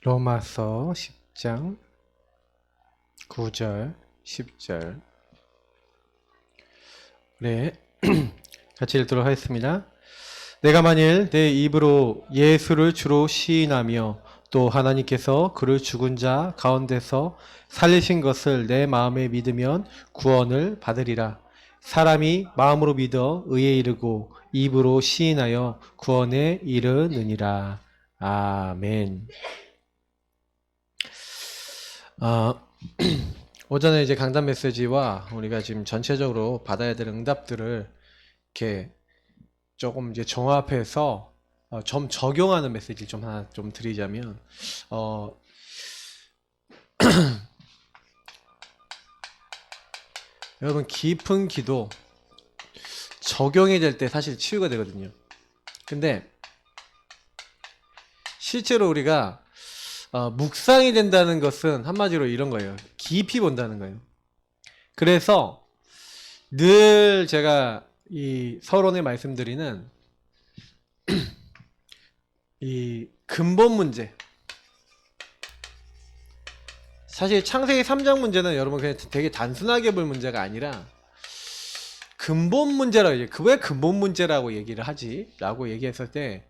로마서 10장 9절 10절 네, 같이 읽도록 하겠습니다. 내가 만일 내 입으로 예수를 주로 시인하며 또 하나님께서 그를 죽은 자 가운데서 살리신 것을 내 마음에 믿으면 구원을 받으리라. 사람이 마음으로 믿어 의에 이르고 입으로 시인하여 구원에 이르느니라. 아멘. 오전에 이제 강단 메시지와 우리가 지금 전체적으로 받아야 될 응답들을 이렇게 조금 이제 종합해서 좀 적용하는 메시지를 좀 하나 좀 드리자면, 여러분 깊은 기도 적용이 될 때 사실 치유가 되거든요. 근데 실제로 우리가 묵상이 된다는 것은 한마디로 이런 거예요. 깊이 본다는 거예요. 그래서 늘 제가 이 서론에 말씀드리는 이 근본 문제, 사실 창세기 3장 문제는 여러분 그냥 되게 단순하게 볼 문제가 아니라 근본 문제라고 얘기해요. 왜 근본 문제라고 얘기를 하지? 라고 얘기했을 때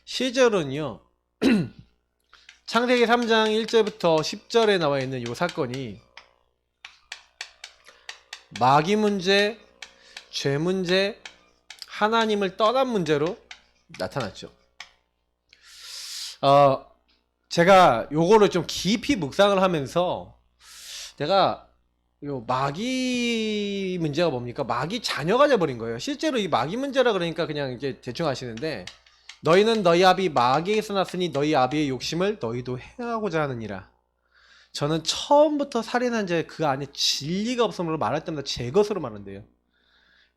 실제로는요 창세기 3장 1절부터 10절에 나와 있는 이 사건이 마귀 문제, 죄 문제, 하나님을 떠난 문제로 나타났죠. 제가 요거를 좀 깊이 묵상을 하면서 내가 요 마귀 문제가 뭡니까? 마귀 자녀가 돼버린 거예요. 실제로 이 마귀 문제라 그러니까 그냥 이제 대충 하시는데, 너희는 너희 아비 마귀에서 났으니 너희 아비의 욕심을 너희도 행하고자 하느니라. 저는 처음부터 살인한 자의 그 안에 진리가 없음으로 말할 때마다 제 것으로 말한대요.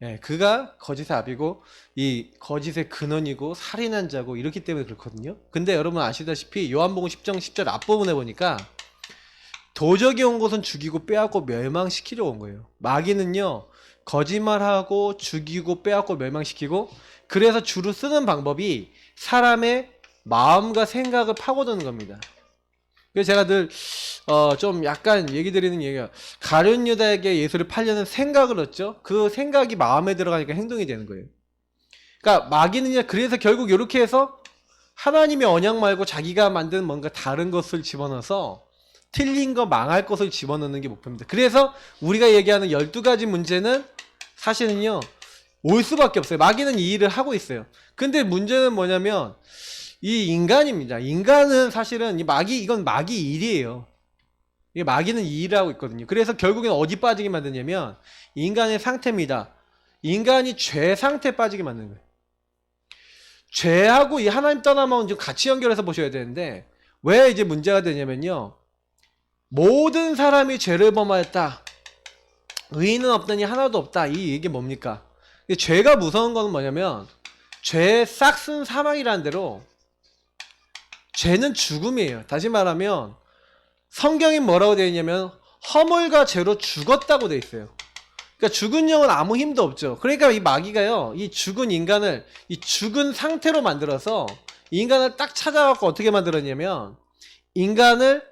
예, 그가 거짓의 아비고 이 거짓의 근원이고 살인한 자고 이렇기 때문에 그렇거든요. 근데 여러분 아시다시피 요한복음 10장 10절 앞부분에 보니까 도적이 온 것은 죽이고 빼앗고 멸망시키려고 온 거예요. 마귀는요 거짓말하고 죽이고 빼앗고 멸망시키고, 그래서 주로 쓰는 방법이 사람의 마음과 생각을 파고드는 겁니다. 그래서 제가 늘 좀 약간 얘기 드리는 얘기가, 가룟 유다에게 예수를 팔려는 생각을 얻죠. 그 생각이 마음에 들어가니까 행동이 되는 거예요. 그러니까 마귀는요 그래서 결국 이렇게 해서 하나님의 언약 말고 자기가 만든 뭔가 다른 것을 집어넣어서 틀린 거 망할 것을 집어넣는 게 목표입니다. 그래서 우리가 얘기하는 12가지 문제는 사실은요 올 수밖에 없어요. 마귀는 이 일을 하고 있어요. 근데 문제는 뭐냐면 이 인간입니다. 인간은 사실은 이건 마귀 일이에요. 이게 마귀는 이 일을 하고 있거든요. 그래서 결국엔 어디 빠지게 만드냐면 인간의 상태입니다. 인간이 죄 상태에 빠지게 만드는 거예요. 죄하고 이 하나님 떠나면 좀 같이 연결해서 보셔야 되는데, 왜 이제 문제가 되냐면요, 모든 사람이 죄를 범하였다, 의인은 없더니 하나도 없다, 이 얘기 뭡니까? 죄가 무서운 거는 뭐냐면 죄의 싹슨 사망이라는 대로 죄는 죽음이에요. 다시 말하면 성경이 뭐라고 되어 있냐면 허물과 죄로 죽었다고 되어 있어요. 그러니까 죽은 영은 아무 힘도 없죠. 그러니까 이 마귀가요 이 죽은 인간을 이 죽은 상태로 만들어서 이 인간을 딱 찾아갖고 어떻게 만들었냐면 인간을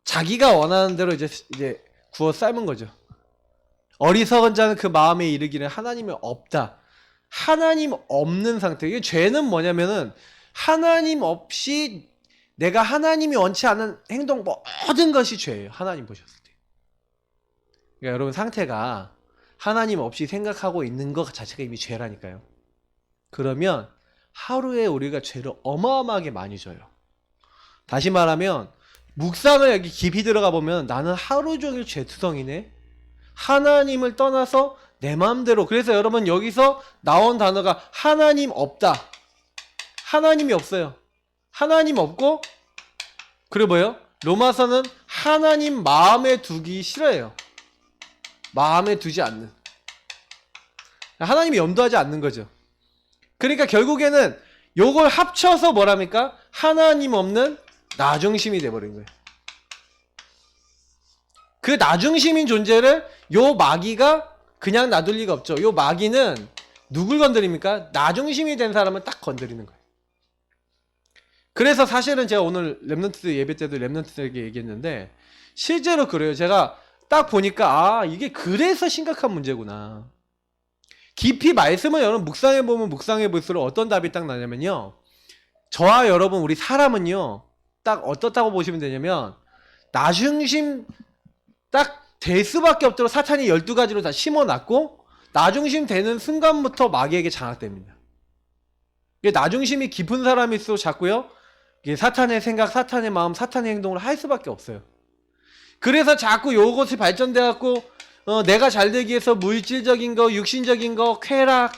자기가 원하는 대로 이제 구워 삶은 거죠. 어리석은 자는 그 마음에 이르기를 하나님이 없다. 하나님 없는 상태. 이게 죄는 뭐냐면은 하나님 없이 내가 하나님이 원치 않은 행동 모든 것이 죄예요. 하나님 보셨을 때. 그러니까 여러분 상태가 하나님 없이 생각하고 있는 것 자체가 이미 죄라니까요. 그러면 하루에 우리가 죄를 어마어마하게 많이 져요. 다시 말하면 묵상을 여기 깊이 들어가 보면 나는 하루 종일 죄투성이네. 하나님을 떠나서 내 마음대로. 그래서 여러분 여기서 나온 단어가 하나님 없다. 하나님이 없어요. 하나님 없고, 그리고 뭐예요? 로마서는 하나님 마음에 두기 싫어해요. 마음에 두지 않는. 하나님이 염두하지 않는 거죠. 그러니까 결국에는 요걸 합쳐서 뭐랍니까? 하나님 없는 나중심이 돼버린 거예요. 그 나중심인 존재를 요 마귀가 그냥 놔둘 리가 없죠. 요 마귀는 누굴 건드립니까? 나중심이 된 사람을 딱 건드리는 거예요. 그래서 사실은 제가 오늘 랩넌트 예배 때도 랩넌트에게 얘기했는데 실제로 그래요. 제가 딱 보니까 아 이게 그래서 심각한 문제구나. 깊이 말씀을 여러분 묵상해보면 묵상해볼수록 어떤 답이 딱 나냐면요. 저와 여러분 우리 사람은요. 딱 어떻다고 보시면 되냐면 나 중심 딱 될 수밖에 없도록 사탄이 12가지로 다 심어놨고 나 중심 되는 순간부터 마귀에게 장악됩니다. 이게 나 중심이 깊은 사람일수록 자꾸요. 이게 사탄의 생각, 사탄의 마음, 사탄의 행동을 할 수밖에 없어요. 그래서 자꾸 요것이 발전돼 갖고 내가 잘 되기 위해서 물질적인 거, 육신적인 거, 쾌락,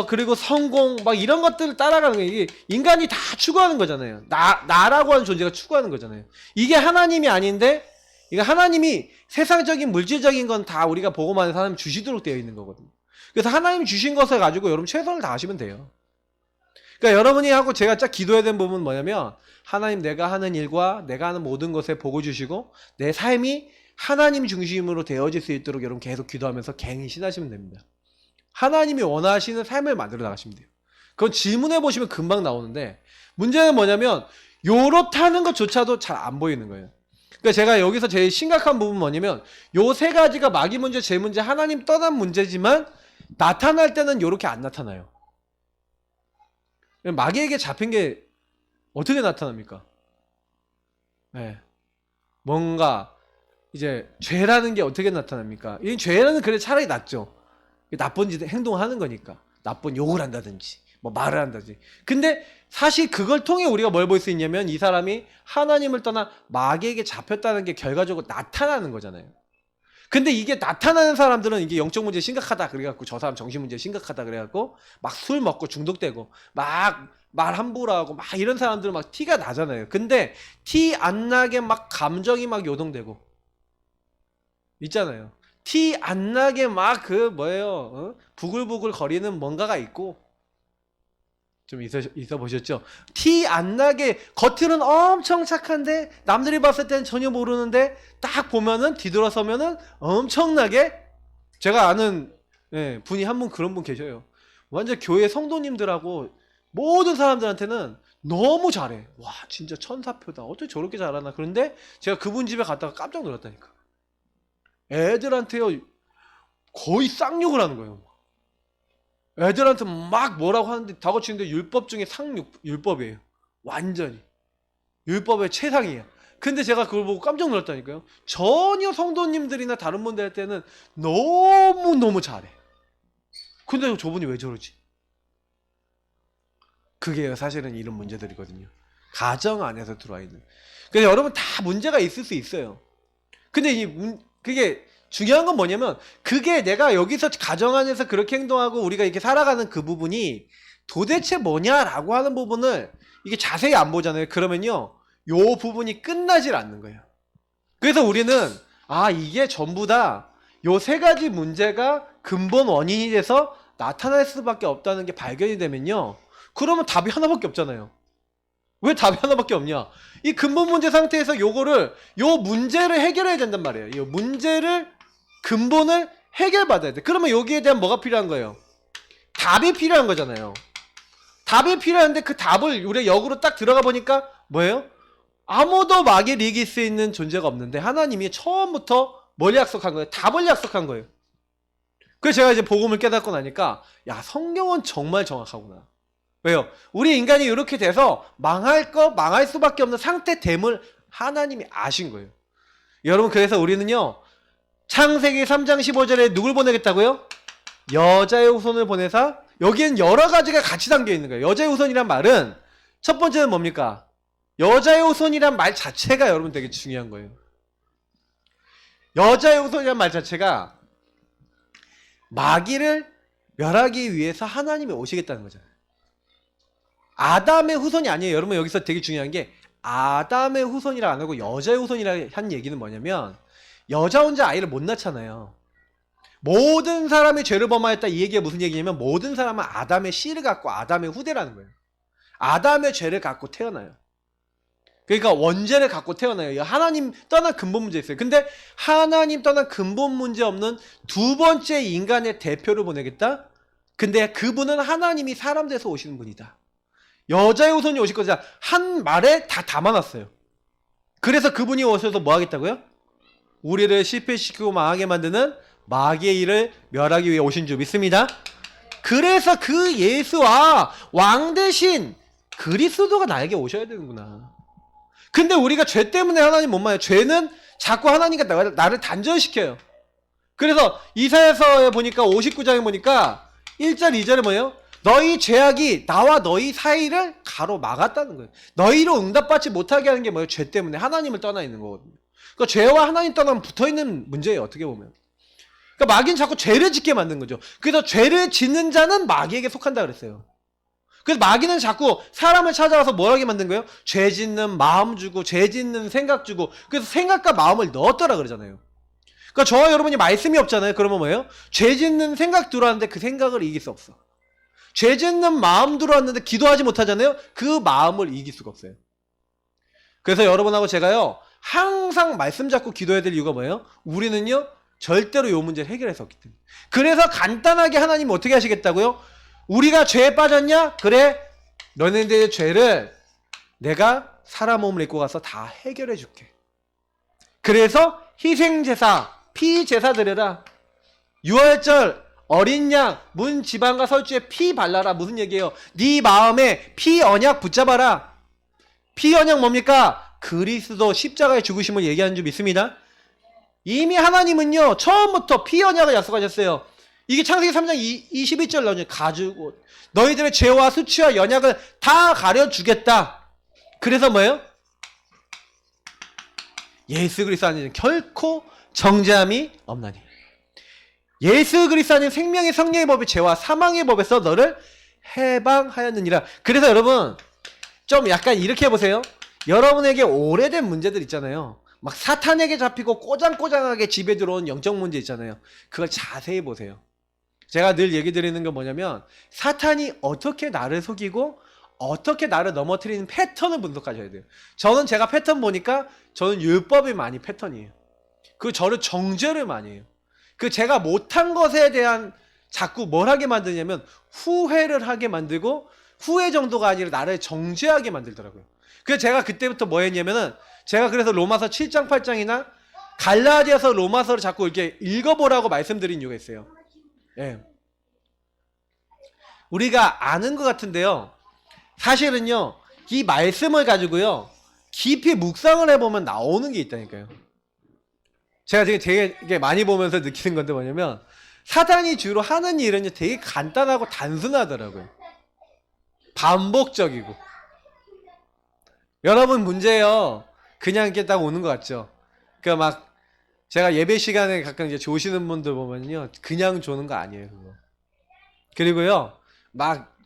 그리고 성공 막 이런 것들을 따라가는 거예요. 이게 인간이 다 추구하는 거잖아요. 나라고 하는 존재가 추구하는 거잖아요. 이게 하나님이 아닌데 이거 하나님이 세상적인 물질적인 건 다 우리가 보고만 해서 하나님 주시도록 되어 있는 거거든요. 그래서 하나님 주신 것을 가지고 여러분 최선을 다하시면 돼요. 그러니까 여러분이 하고 제가 딱 기도해야 되는 부분은 뭐냐면 하나님 내가 하는 일과 내가 하는 모든 것에 복을 주시고 내 삶이 하나님 중심으로 되어질 수 있도록 여러분 계속 기도하면서 갱신하시면 됩니다. 하나님이 원하시는 삶을 만들어 나가시면 돼요. 그건 질문해 보시면 금방 나오는데 문제는 뭐냐면 요렇다는 것조차도 잘 안 보이는 거예요. 그러니까 제가 여기서 제일 심각한 부분은 뭐냐면 요 세 가지가 마귀 문제, 죄 문제, 하나님 떠난 문제지만 나타날 때는 요렇게 안 나타나요. 마귀에게 잡힌 게 어떻게 나타납니까? 네. 뭔가 이제 죄라는 게 어떻게 나타납니까? 이 죄라는 그래 차라리 낫죠. 나쁜 짓 행동을 하는 거니까. 나쁜 욕을 한다든지 뭐 말을 한다든지. 근데 사실 그걸 통해 우리가 뭘 볼 수 있냐면 이 사람이 하나님을 떠나 마귀에게 잡혔다는 게 결과적으로 나타나는 거잖아요. 근데 이게 나타나는 사람들은 이게 영적 문제 심각하다 그래갖고 저 사람 정신 문제 심각하다 그래갖고 막 술 먹고 중독되고 막 말 함부로 하고 막 이런 사람들은 막 티가 나잖아요. 근데 티 안 나게 막 감정이 막 요동되고 있잖아요. 티 안 나게 막 그 뭐예요? 부글부글 거리는 뭔가가 있고 좀 있어 보셨죠? 티 안 나게 겉으로는 엄청 착한데 남들이 봤을 때는 전혀 모르는데 딱 보면은 뒤돌아서면은 엄청나게 제가 아는 분이 한 분 그런 분 계셔요. 완전 교회 성도님들하고 모든 사람들한테는 너무 잘해. 와 진짜 천사표다. 어떻게 저렇게 잘하나. 그런데 제가 그분 집에 갔다가 깜짝 놀랐다니까. 애들한테요 거의 쌍욕을 하는 거예요. 애들한테 막 뭐라고 하는데 다그치는데 율법 중에 율법이에요. 완전히 율법의 최상이에요. 근데 제가 그걸 보고 깜짝 놀랐다니까요. 전혀 성도님들이나 다른 분들 할 때는 너무너무 잘해. 근데 저분이 왜 저러지? 그게 사실은 이런 문제들이거든요. 가정 안에서 들어와 있는. 그래서 여러분 다 문제가 있을 수 있어요. 근데 그게 중요한 건 뭐냐면 그게 내가 여기서 가정 안에서 그렇게 행동하고 우리가 이렇게 살아가는 그 부분이 도대체 뭐냐라고 하는 부분을 이게 자세히 안 보잖아요. 그러면요 요 부분이 끝나질 않는 거예요. 그래서 우리는 이게 전부 다 요 세 가지 문제가 근본 원인이 돼서 나타날 수밖에 없다는 게 발견이 되면요 그러면 답이 하나밖에 없잖아요. 왜 답이 하나밖에 없냐? 이 근본 문제 상태에서 요 문제를 해결해야 된단 말이에요. 이 문제를 근본을 해결받아야 돼. 그러면 여기에 대한 뭐가 필요한 거예요? 답이 필요한 거잖아요. 답이 필요한데 그 답을 우리가 역으로 딱 들어가 보니까 뭐예요? 아무도 마귀를 이길 수 있는 존재가 없는데 하나님이 처음부터 뭘 약속한 거예요? 답을 약속한 거예요. 그래서 제가 이제 복음을 깨닫고 나니까 야 성경은 정말 정확하구나. 왜요? 우리 인간이 이렇게 돼서 망할 수밖에 없는 상태됨을 하나님이 아신 거예요. 여러분 그래서 우리는요 창세기 3장 15절에 누굴 보내겠다고요? 여자의 후손을 보내사 여기엔 여러 가지가 같이 담겨 있는 거예요. 여자의 후손이란 말은 첫 번째는 뭡니까? 여자의 후손이란 말 자체가 여러분 되게 중요한 거예요. 여자의 후손이란 말 자체가 마귀를 멸하기 위해서 하나님이 오시겠다는 거잖아요. 아담의 후손이 아니에요. 여러분 여기서 되게 중요한 게 아담의 후손이라 안 하고 여자의 후손이라 한 얘기는 뭐냐면 여자 혼자 아이를 못 낳잖아요. 모든 사람이 죄를 범하였다 이 얘기가 무슨 얘기냐면 모든 사람은 아담의 씨를 갖고 아담의 후대라는 거예요. 아담의 죄를 갖고 태어나요. 그러니까 원죄를 갖고 태어나요. 하나님 떠난 근본 문제 있어요. 근데 하나님 떠난 근본 문제 없는 두 번째 인간의 대표를 보내겠다? 근데 그분은 하나님이 사람 돼서 오시는 분이다. 여자의 후손이 오실 것이다. 한 말에 다 담아놨어요. 그래서 그분이 오셔서 뭐 하겠다고요? 우리를 실패시키고 망하게 만드는 마귀의 일을 멸하기 위해 오신 줄 믿습니다. 그래서 그 예수와 왕 대신 그리스도가 나에게 오셔야 되는구나. 근데 우리가 죄 때문에 하나님 못 만나요. 죄는 자꾸 하나님과 나를 단절시켜요. 그래서 이사야서에 보니까 59장에 보니까 1절 2절에 뭐예요? 너희 죄악이 나와 너희 사이를 가로막았다는 거예요. 너희로 응답받지 못하게 하는 게 뭐예요? 죄 때문에 하나님을 떠나 있는 거거든요. 그러니까 죄와 하나님 떠나면 붙어있는 문제예요. 어떻게 보면. 그러니까 마귀는 자꾸 죄를 짓게 만든 거죠. 그래서 죄를 짓는 자는 마귀에게 속한다 그랬어요. 그래서 마귀는 자꾸 사람을 찾아와서 뭘 하게 만든 거예요? 죄 짓는 마음 주고 죄 짓는 생각 주고 그래서 생각과 마음을 넣었더라 그러잖아요. 그러니까 저와 여러분이 말씀이 없잖아요. 그러면 뭐예요? 죄 짓는 생각 들어왔는데 그 생각을 이길 수 없어. 죄 짓는 마음 들어왔는데 기도하지 못하잖아요. 그 마음을 이길 수가 없어요. 그래서 여러분하고 제가요 항상 말씀 잡고 기도해야 될 이유가 뭐예요? 우리는요 절대로 이 문제를 해결할 수 없기 때문에. 그래서 간단하게 하나님 어떻게 하시겠다고요? 우리가 죄에 빠졌냐? 그래 너네들의 죄를 내가 사람 몸을 입고 가서 다 해결해 줄게. 그래서 희생제사 피제사 드려라. 유월절 어린 양 문 지방과 설주에 피 발라라. 무슨 얘기예요? 네 마음에 피 언약 붙잡아라. 피 언약 뭡니까? 그리스도 십자가의 죽으심을 얘기하는 줄 믿습니다. 이미 하나님은요 처음부터 피 언약을 약속하셨어요. 이게 창세기 3장 21절 나오죠. 가지고 너희들의 죄와 수치와 연약을 다 가려주겠다. 그래서 뭐예요? 예수 그리스도 안에는 결코 정죄함이 없나니. 예수 그리스도 안에 생명의 성령의 법이 죄와 사망의 법에서 너를 해방하였느니라. 그래서 여러분 좀 약간 이렇게 해보세요. 여러분에게 오래된 문제들 있잖아요. 막 사탄에게 잡히고 꼬장꼬장하게 집에 들어온 영적 문제 있잖아요. 그걸 자세히 보세요. 제가 늘 얘기 드리는 건 뭐냐면 사탄이 어떻게 나를 속이고 어떻게 나를 넘어뜨리는 패턴을 분석하셔야 돼요. 저는 제가 패턴 보니까 저는 율법이 많이 패턴이에요. 그 저를 정죄를 많이 해요. 그 제가 못한 것에 대한 자꾸 뭘 하게 만드냐면 후회를 하게 만들고 후회 정도가 아니라 나를 정죄하게 만들더라고요. 그래서 제가 그때부터 뭐 했냐면은 제가 그래서 로마서 7장 8장이나 갈라디아서 로마서를 자꾸 이렇게 읽어보라고 말씀드린 이유가 있어요. 예. 우리가 아는 것 같은데요. 사실은요, 이 말씀을 가지고요, 깊이 묵상을 해보면 나오는 게 있다니까요. 제가 지금 되게 많이 보면서 느끼는 건데 뭐냐면, 사단이 주로 하는 일은 되게 간단하고 단순하더라고요. 반복적이고. 여러분 문제예요. 그냥 이렇게 딱 오는 것 같죠? 그러니까 막, 제가 예배 시간에 가끔 이제 조시는 분들 보면요, 그냥 조는 거 아니에요, 그거. 그리고요, 막,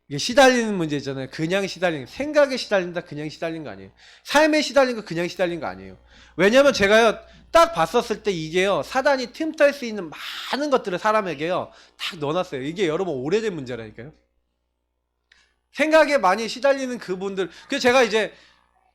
이게 시달리는 문제 있잖아요. 그냥 시달리는, 생각에 시달린다, 그냥 시달린 거 아니에요. 삶에 시달린 거, 그냥 시달린 거 아니에요. 왜냐면 제가요, 딱 봤었을 때 이게요, 사단이 틈탈 수 있는 많은 것들을 사람에게요, 딱 넣어놨어요. 이게 여러분 오래된 문제라니까요. 생각에 많이 시달리는 그분들, 그래서 제가 이제,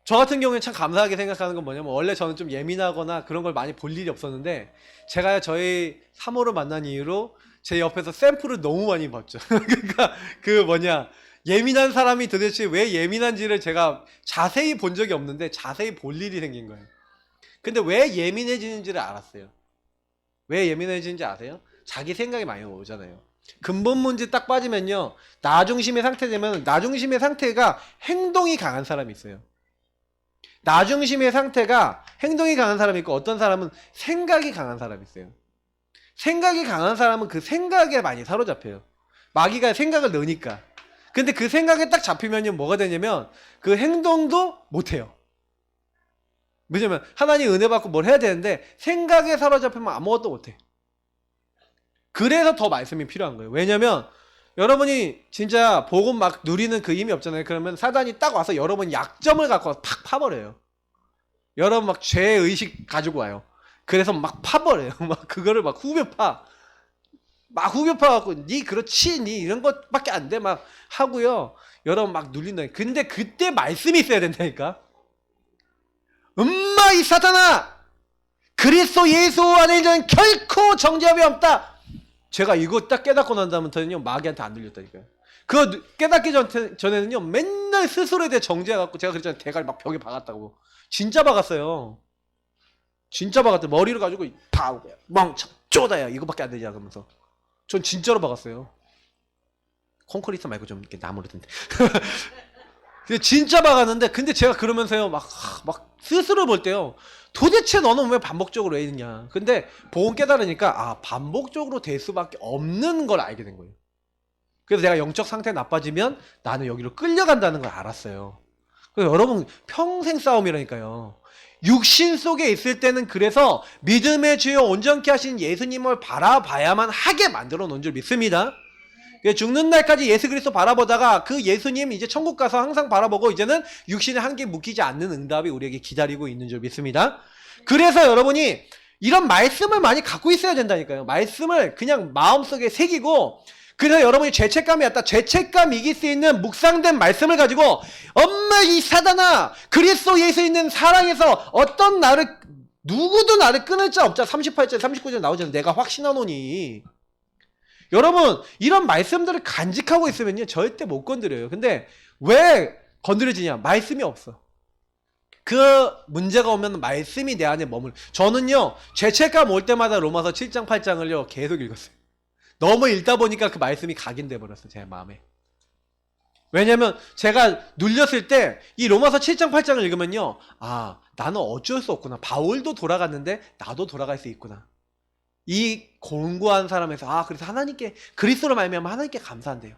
저 같은 경우에 참 감사하게 생각하는 건 뭐냐면 원래 저는 좀 예민하거나 그런 걸 많이 볼 일이 없었는데 제가 저희 사모를 만난 이후로 제 옆에서 샘플을 너무 많이 봤죠. 그러니까 그 뭐냐 예민한 사람이 도대체 왜 예민한지를 제가 자세히 본 적이 없는데 자세히 볼 일이 생긴 거예요. 근데 왜 예민해지는지를 알았어요. 왜 예민해지는지 아세요? 자기 생각이 많이 오잖아요. 근본 문제 딱 빠지면요 나중심의 상태 되면 나중심의 상태가 행동이 강한 사람이 있어요. 나중심의 상태가 행동이 강한 사람이 있고 어떤 사람은 생각이 강한 사람이 있어요. 생각이 강한 사람은 그 생각에 많이 사로잡혀요. 마귀가 생각을 넣으니까. 근데 그 생각에 딱 잡히면 뭐가 되냐면 그 행동도 못해요. 왜냐면 하나님 은혜 받고 뭘 해야 되는데 생각에 사로잡히면 아무것도 못해. 그래서 더 말씀이 필요한 거예요. 왜냐면 여러분이 진짜 복음 막 누리는 그 힘이 없잖아요. 그러면 사단이 딱 와서 여러분 약점을 갖고 와서 팍 파버려요. 여러분 막 죄의식 가지고 와요. 그래서 막 파버려요. 막 그거를 막 후벼파. 막 후벼파갖고 니 그렇지 니 이런 것밖에 안 돼 막 하고요. 여러분 막 눌린다. 근데 그때 말씀이 있어야 된다니까. 이 사탄아! 그리스도 예수 안에 있는 결코 정죄함이 없다. 제가 이거 딱 깨닫고 난 다음부터는요 마귀한테 안 들렸다니까요. 그거 깨닫기 전에는요 맨날 스스로에 대해 정죄해갖고 제가 그랬잖아요. 대가리 막 벽에 박았다고. 진짜 박았어요. 진짜 박았대. 머리를 가지고 파 멍청 쪼다야 이거밖에 안 되지 그러면서 전 진짜로 박았어요. 콘크리트 말고 좀 이렇게 나무로 든데. 근데 진짜 박았는데 근데 제가 그러면서요 막 스스로 볼 때요 도대체 너는 왜 반복적으로 왜 있냐. 근데 보고 깨달으니까 아 반복적으로 될 수밖에 없는 걸 알게 된 거예요. 그래서 내가 영적 상태 나빠지면 나는 여기로 끌려간다는 걸 알았어요. 그래서 여러분 평생 싸움이라니까요. 육신 속에 있을 때는 그래서 믿음의 주요 온전케 하신 예수님을 바라봐야만 하게 만들어 놓은 줄 믿습니다. 죽는 날까지 예수 그리스도 바라보다가 그 예수님 이제 천국 가서 항상 바라보고 이제는 육신의 한계 묶이지 않는 응답이 우리에게 기다리고 있는 줄 믿습니다. 그래서 여러분이 이런 말씀을 많이 갖고 있어야 된다니까요. 말씀을 그냥 마음속에 새기고 그래서 여러분이 죄책감이 왔다. 죄책감 이길 수 있는 묵상된 말씀을 가지고 엄마 이 사단아 그리스도 예수 있는 사랑에서 어떤 나를 누구도 나를 끊을 자 없자. 38절 39절 나오잖아요. 내가 확신하노니. 여러분 이런 말씀들을 간직하고 있으면요 절대 못 건드려요. 근데 왜 건드려지냐? 말씀이 없어. 그 문제가 오면 말씀이 내 안에 저는요 죄책감 올 때마다 로마서 7장 8장을요 계속 읽었어요. 너무 읽다 보니까 그 말씀이 각인돼 버렸어요 제 마음에. 왜냐면 제가 눌렸을 때 이 로마서 7장 8장을 읽으면요 아 나는 어쩔 수 없구나. 바울도 돌아갔는데 나도 돌아갈 수 있구나. 이 공고한 사람에서 아 그래서 하나님께 그리스도로 말미암아 하나님께 감사한대요.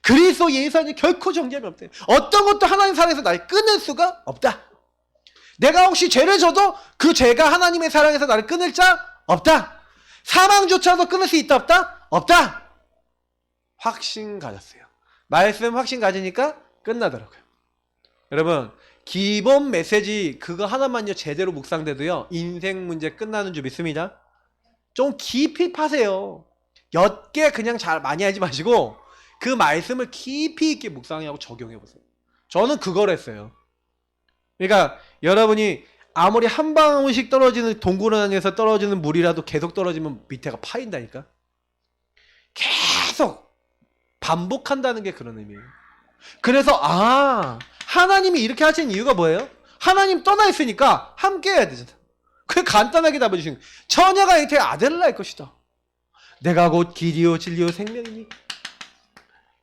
그리스도 예수 안에 결코 정죄함이 없대요. 어떤 것도 하나님 사랑에서 나를 끊을 수가 없다. 내가 혹시 죄를 져도 그 죄가 하나님의 사랑에서 나를 끊을 자 없다. 사망조차도 끊을 수 있다 없다? 없다. 확신 가졌어요. 말씀 확신 가지니까 끝나더라고요. 여러분 기본 메시지 그거 하나만요 제대로 묵상돼도요 인생 문제 끝나는 줄 믿습니다. 좀 깊이 파세요. 옅게 그냥 잘 많이 하지 마시고 그 말씀을 깊이 있게 묵상하고 적용해 보세요. 저는 그걸 했어요. 그러니까 여러분이 아무리 한 방울씩 떨어지는 동굴안에서 떨어지는 물이라도 계속 떨어지면 밑에가 파인다니까. 계속 반복한다는 게 그런 의미예요. 그래서 하나님이 이렇게 하신 이유가 뭐예요? 하나님 떠나 있으니까 함께 해야 되잖아. 그 간단하게 답해주신 처녀가 잉태에 아들을 낳을 것이다. 내가 곧 길이요 진리요 생명이니.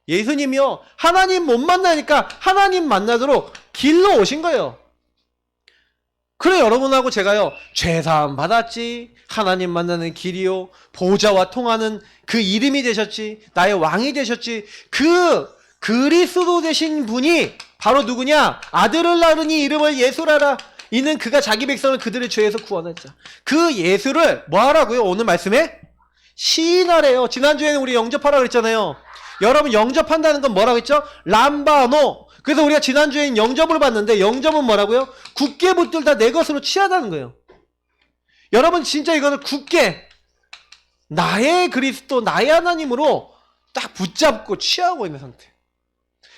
예수님이요 하나님 못 만나니까 하나님 만나도록 길로 오신 거예요. 그래 여러분하고 제가요 죄사함 받았지. 하나님 만나는 길이요 보좌와 통하는 그 이름이 되셨지. 나의 왕이 되셨지. 그 그리스도 되신 분이 바로 누구냐? 아들을 낳으니 이름을 예수라라. 이는 그가 자기 백성을 그들의 죄에서 구원했자. 그 예수를 뭐 하라고요? 오늘 말씀에 시인하래요. 지난주에는 우리 영접하라 그랬잖아요. 여러분 영접한다는 건 뭐라고 했죠? 람바노. 그래서 우리가 지난주에는 영접을 봤는데 영접은 뭐라고요? 굳게 붙들다 내 것으로 취하다는 거예요. 여러분 진짜 이거는 굳게 나의 그리스도 나의 하나님으로 딱 붙잡고 취하고 있는 상태.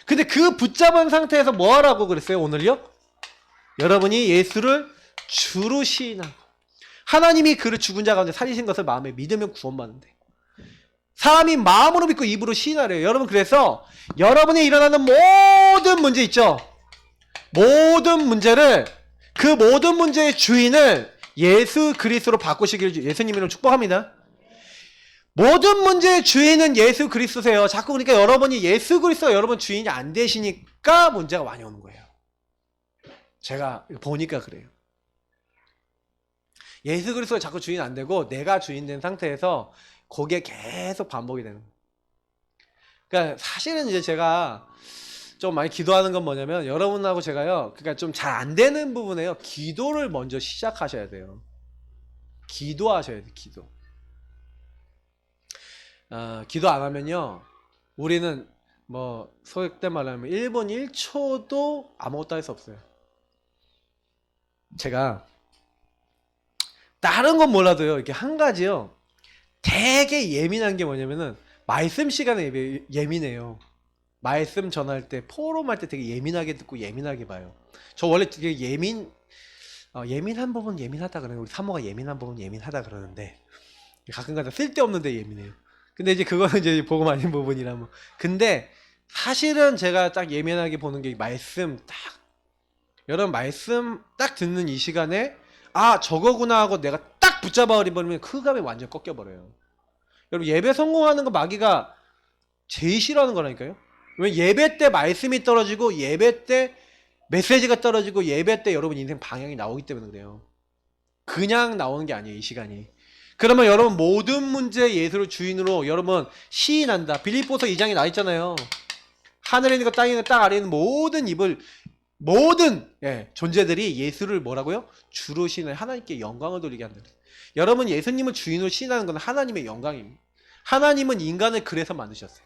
근데 그 붙잡은 상태에서 뭐 하라고 그랬어요 오늘요? 여러분이 예수를 주로 시인하고 하나님이 그를 죽은 자 가운데 살리신 것을 마음에 믿으면 구원받는데 사람이 마음으로 믿고 입으로 시인하래요. 여러분 그래서 여러분이 일어나는 모든 문제 있죠. 모든 문제를 그 모든 문제의 주인을 예수 그리스도로 바꾸시기를 예수님으로 축복합니다. 모든 문제의 주인은 예수 그리스도세요. 자꾸 그러니까 여러분이 예수 그리스도가 여러분 주인이 안 되시니까 문제가 많이 오는 거예요. 제가 보니까 그래요. 예수 그리스도가 자꾸 주인 안 되고 내가 주인 된 상태에서 그게 계속 반복이 되는 거예요. 그러니까 사실은 이제 제가 좀 많이 기도하는 건 뭐냐면 여러분하고 제가요 그러니까 좀 잘 안 되는 부분에요 기도를 먼저 시작하셔야 돼요. 기도하셔야 돼요. 기도 안 하면요 우리는 뭐 소액된 말로 하면 1분 1초도 아무것도 할 수 없어요. 제가 다른 건 몰라도요 이렇게 한 가지요 되게 예민한 게 뭐냐면은 말씀 시간에 예민해요. 말씀 전할 때 포럼할 때 되게 예민하게 듣고 예민하게 봐요. 저 원래 되게 예민한 부분 예민하다 그러는 우리 사모가 예민한 부분 예민하다 그러는데 가끔가다 쓸데없는데 예민해요. 근데 이제 그거는 이제 복음 아닌 부분이라 뭐. 근데 사실은 제가 딱 예민하게 보는 게 말씀 딱 여러분 말씀 딱 듣는 이 시간에 아 저거구나 하고 내가 딱 붙잡아 버리면 흑암이 완전 꺾여버려요. 여러분 예배 성공하는 거 마귀가 제일 싫어하는 거라니까요. 왜 예배 때 말씀이 떨어지고 예배 때 메시지가 떨어지고 예배 때 여러분 인생 방향이 나오기 때문에 그래요. 그냥 나오는 게 아니에요 이 시간이. 그러면 여러분 모든 문제 예수를 주인으로 여러분 시인한다. 빌립보서 2장에 나와 있잖아요. 하늘에 있는 것 땅에 있는 것 땅 아래에 있는 모든 입을 모든 존재들이 예수를 뭐라고요? 주로 시인해 하나님께 영광을 돌리게 한다. 여러분 예수님을 주인으로 시인하는 건 하나님의 영광입니다. 하나님은 인간을 그래서 만드셨어요.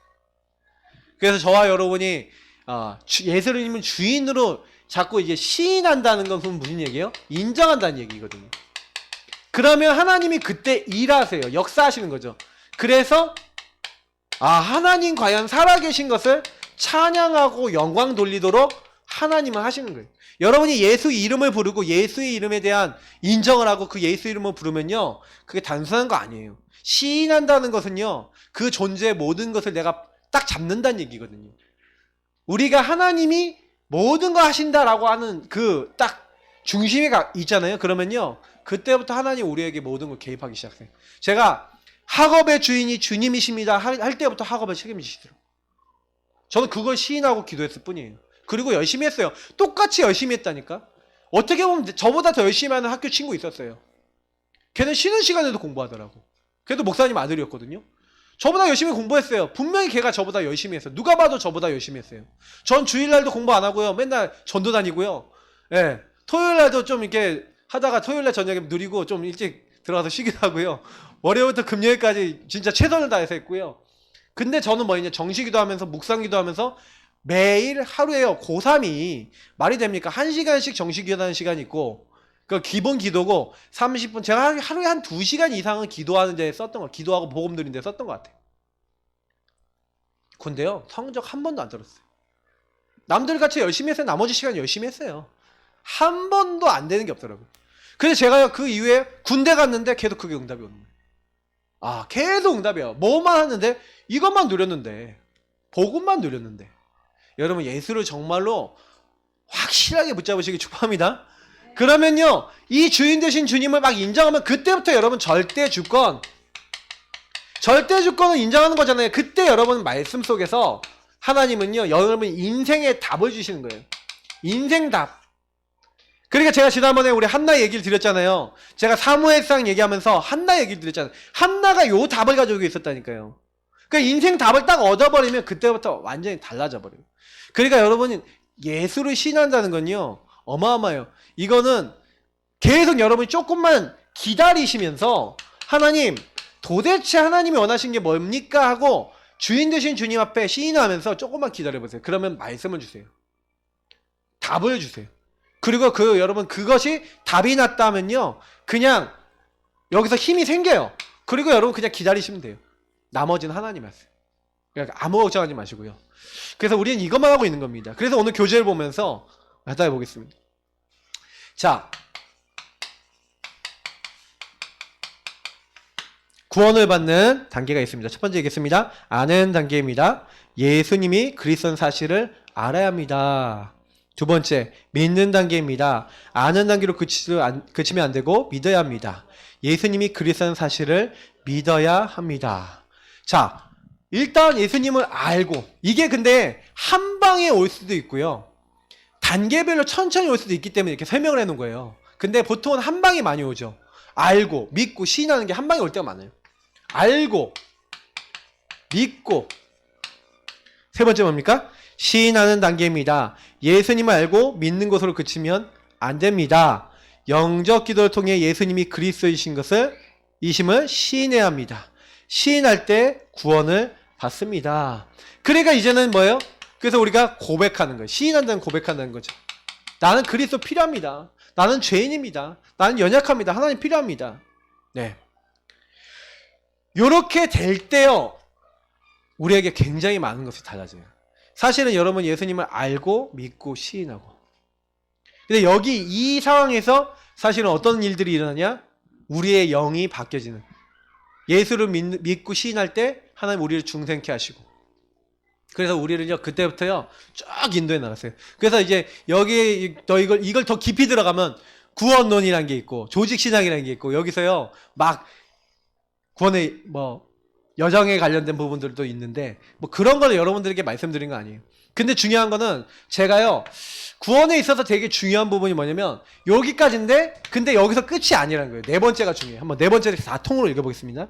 그래서 저와 여러분이 예수님을 주인으로 자꾸 이제 시인한다는 것은 무슨 얘기예요? 인정한다는 얘기거든요. 그러면 하나님이 그때 일하세요. 역사하시는 거죠. 그래서 하나님 과연 살아계신 것을 찬양하고 영광 돌리도록 하나님은 하시는 거예요. 여러분이 예수 이름을 부르고 예수의 이름에 대한 인정을 하고 그 예수 이름을 부르면요. 그게 단순한 거 아니에요. 시인한다는 것은요. 그 존재의 모든 것을 내가 딱 잡는다는 얘기거든요. 우리가 하나님이 모든 거 하신다라고 하는 그 딱 중심이 있잖아요. 그러면요. 그때부터 하나님 우리에게 모든 걸 개입하기 시작해요. 제가 학업의 주인이 주님이십니다 할 때부터 학업을 책임지시더라고요. 저는 그걸 시인하고 기도했을 뿐이에요. 그리고 열심히 했어요. 똑같이 열심히 했다니까. 어떻게 보면 저보다 더 열심히 하는 학교 친구 있었어요. 걔는 쉬는 시간에도 공부하더라고. 걔도 목사님 아들이었거든요. 저보다 열심히 공부했어요. 분명히 걔가 저보다 열심히 했어요. 누가 봐도 저보다 열심히 했어요. 전 주일날도 공부 안 하고요. 맨날 전도 다니고요. 예. 토요일날도 좀 이렇게 하다가 토요일날 저녁에 누리고 좀 일찍 들어가서 쉬기도 하고요. 월요일부터 금요일까지 진짜 최선을 다해서 했고요. 근데 저는 뭐냐 정시기도 하면서 묵상기도 하면서 매일 하루에요. 고3이 말이 됩니까? 1시간씩 정시기도 하는 시간이 있고 그 기본 기도고 30분 제가 하루에 한 2시간 이상은 기도하는 데 썼던 거 기도하고 복음 드리는 데 썼던 것 같아요. 근데요. 성적 한 번도 안 떨었어요. 남들같이 열심히 했어요. 나머지 시간 열심히 했어요. 한 번도 안 되는 게 없더라고요. 그래서 제가 그 이후에 군대 갔는데 계속 그게 응답이 오는 거예요. 계속 응답이에요. 뭐만 하는데 이것만 누렸는데 복음만 누렸는데 여러분 예수를 정말로 확실하게 붙잡으시기 축복합니다. 그러면요 이 주인 되신 주님을 막 인정하면 그때부터 여러분 절대 주권을 인정하는 거잖아요. 그때 여러분 말씀 속에서 하나님은요 여러분 인생의 답을 주시는 거예요. 인생 답. 그러니까 제가 지난번에 우리 한나 얘기를 드렸잖아요. 제가 사무엘상 얘기하면서 한나 얘기를 드렸잖아요. 한나가 요 답을 가지고 있었다니까요. 그러니까 인생 답을 딱 얻어버리면 그때부터 완전히 달라져 버려요. 그러니까 여러분이 예수를 신한다는 건요 어마어마해요. 이거는 계속 여러분이 조금만 기다리시면서 하나님 도대체 하나님이 원하신 게 뭡니까 하고 주인 되신 주님 앞에 시인하면서 조금만 기다려보세요. 그러면 말씀을 주세요. 답을 주세요. 그리고 여러분 그것이 답이 났다면요 그냥 여기서 힘이 생겨요. 그리고 여러분 그냥 기다리시면 돼요. 나머지는 하나님 하세요. 그러니까 아무 걱정하지 마시고요. 그래서 우리는 이것만 하고 있는 겁니다. 그래서 오늘 교재를 보면서 하다 해보겠습니다. 자, 구원을 받는 단계가 있습니다. 첫 번째 있겠습니다. 아는 단계입니다. 예수님이 그리스도인 사실을 알아야 합니다. 두 번째, 믿는 단계입니다. 아는 단계로 그치면 안 되고 믿어야 합니다. 예수님이 그리스도인 사실을 믿어야 합니다. 자, 일단 예수님을 알고 이게 근데 한 방에 올 수도 있고요. 단계별로 천천히 올 수도 있기 때문에 이렇게 설명을 해놓은 거예요. 근데 보통은 한 방에 많이 오죠. 알고, 믿고, 시인하는 게 한 방에 올 때가 많아요. 알고, 믿고. 세 번째 뭡니까? 시인하는 단계입니다. 예수님을 알고 믿는 것으로 그치면 안 됩니다. 영적 기도를 통해 예수님이 그리스도이신 것을 이심을 시인해야 합니다. 시인할 때 구원을 받습니다. 그러니까 이제는 뭐예요? 그래서 우리가 고백하는 거예요. 시인한다는 고백한다는 거죠. 나는 그리스도 필요합니다. 나는 죄인입니다. 나는 연약합니다. 하나님 필요합니다. 네. 요렇게 될 때요. 우리에게 굉장히 많은 것이 달라져요. 사실은 여러분 예수님을 알고 믿고 시인하고. 근데 여기 이 상황에서 사실은 어떤 일들이 일어나냐? 우리의 영이 바뀌어지는. 예수를 믿고 시인할 때 하나님 우리를 중생케 하시고 그래서 우리를요 그때부터요 쫙 인도해 나갔어요. 그래서 이제 여기 너 이걸 더 깊이 들어가면 구원론이라는 게 있고 조직신앙이라는 게 있고 여기서요 막 구원의 뭐 여정에 관련된 부분들도 있는데 뭐 그런 걸 여러분들에게 말씀드린 거 아니에요. 근데 중요한 거는 제가요 구원에 있어서 되게 중요한 부분이 뭐냐면 여기까지인데 근데 여기서 끝이 아니라는 거예요. 네 번째가 중요해요. 한번 네 번째를 다 통으로 읽어보겠습니다.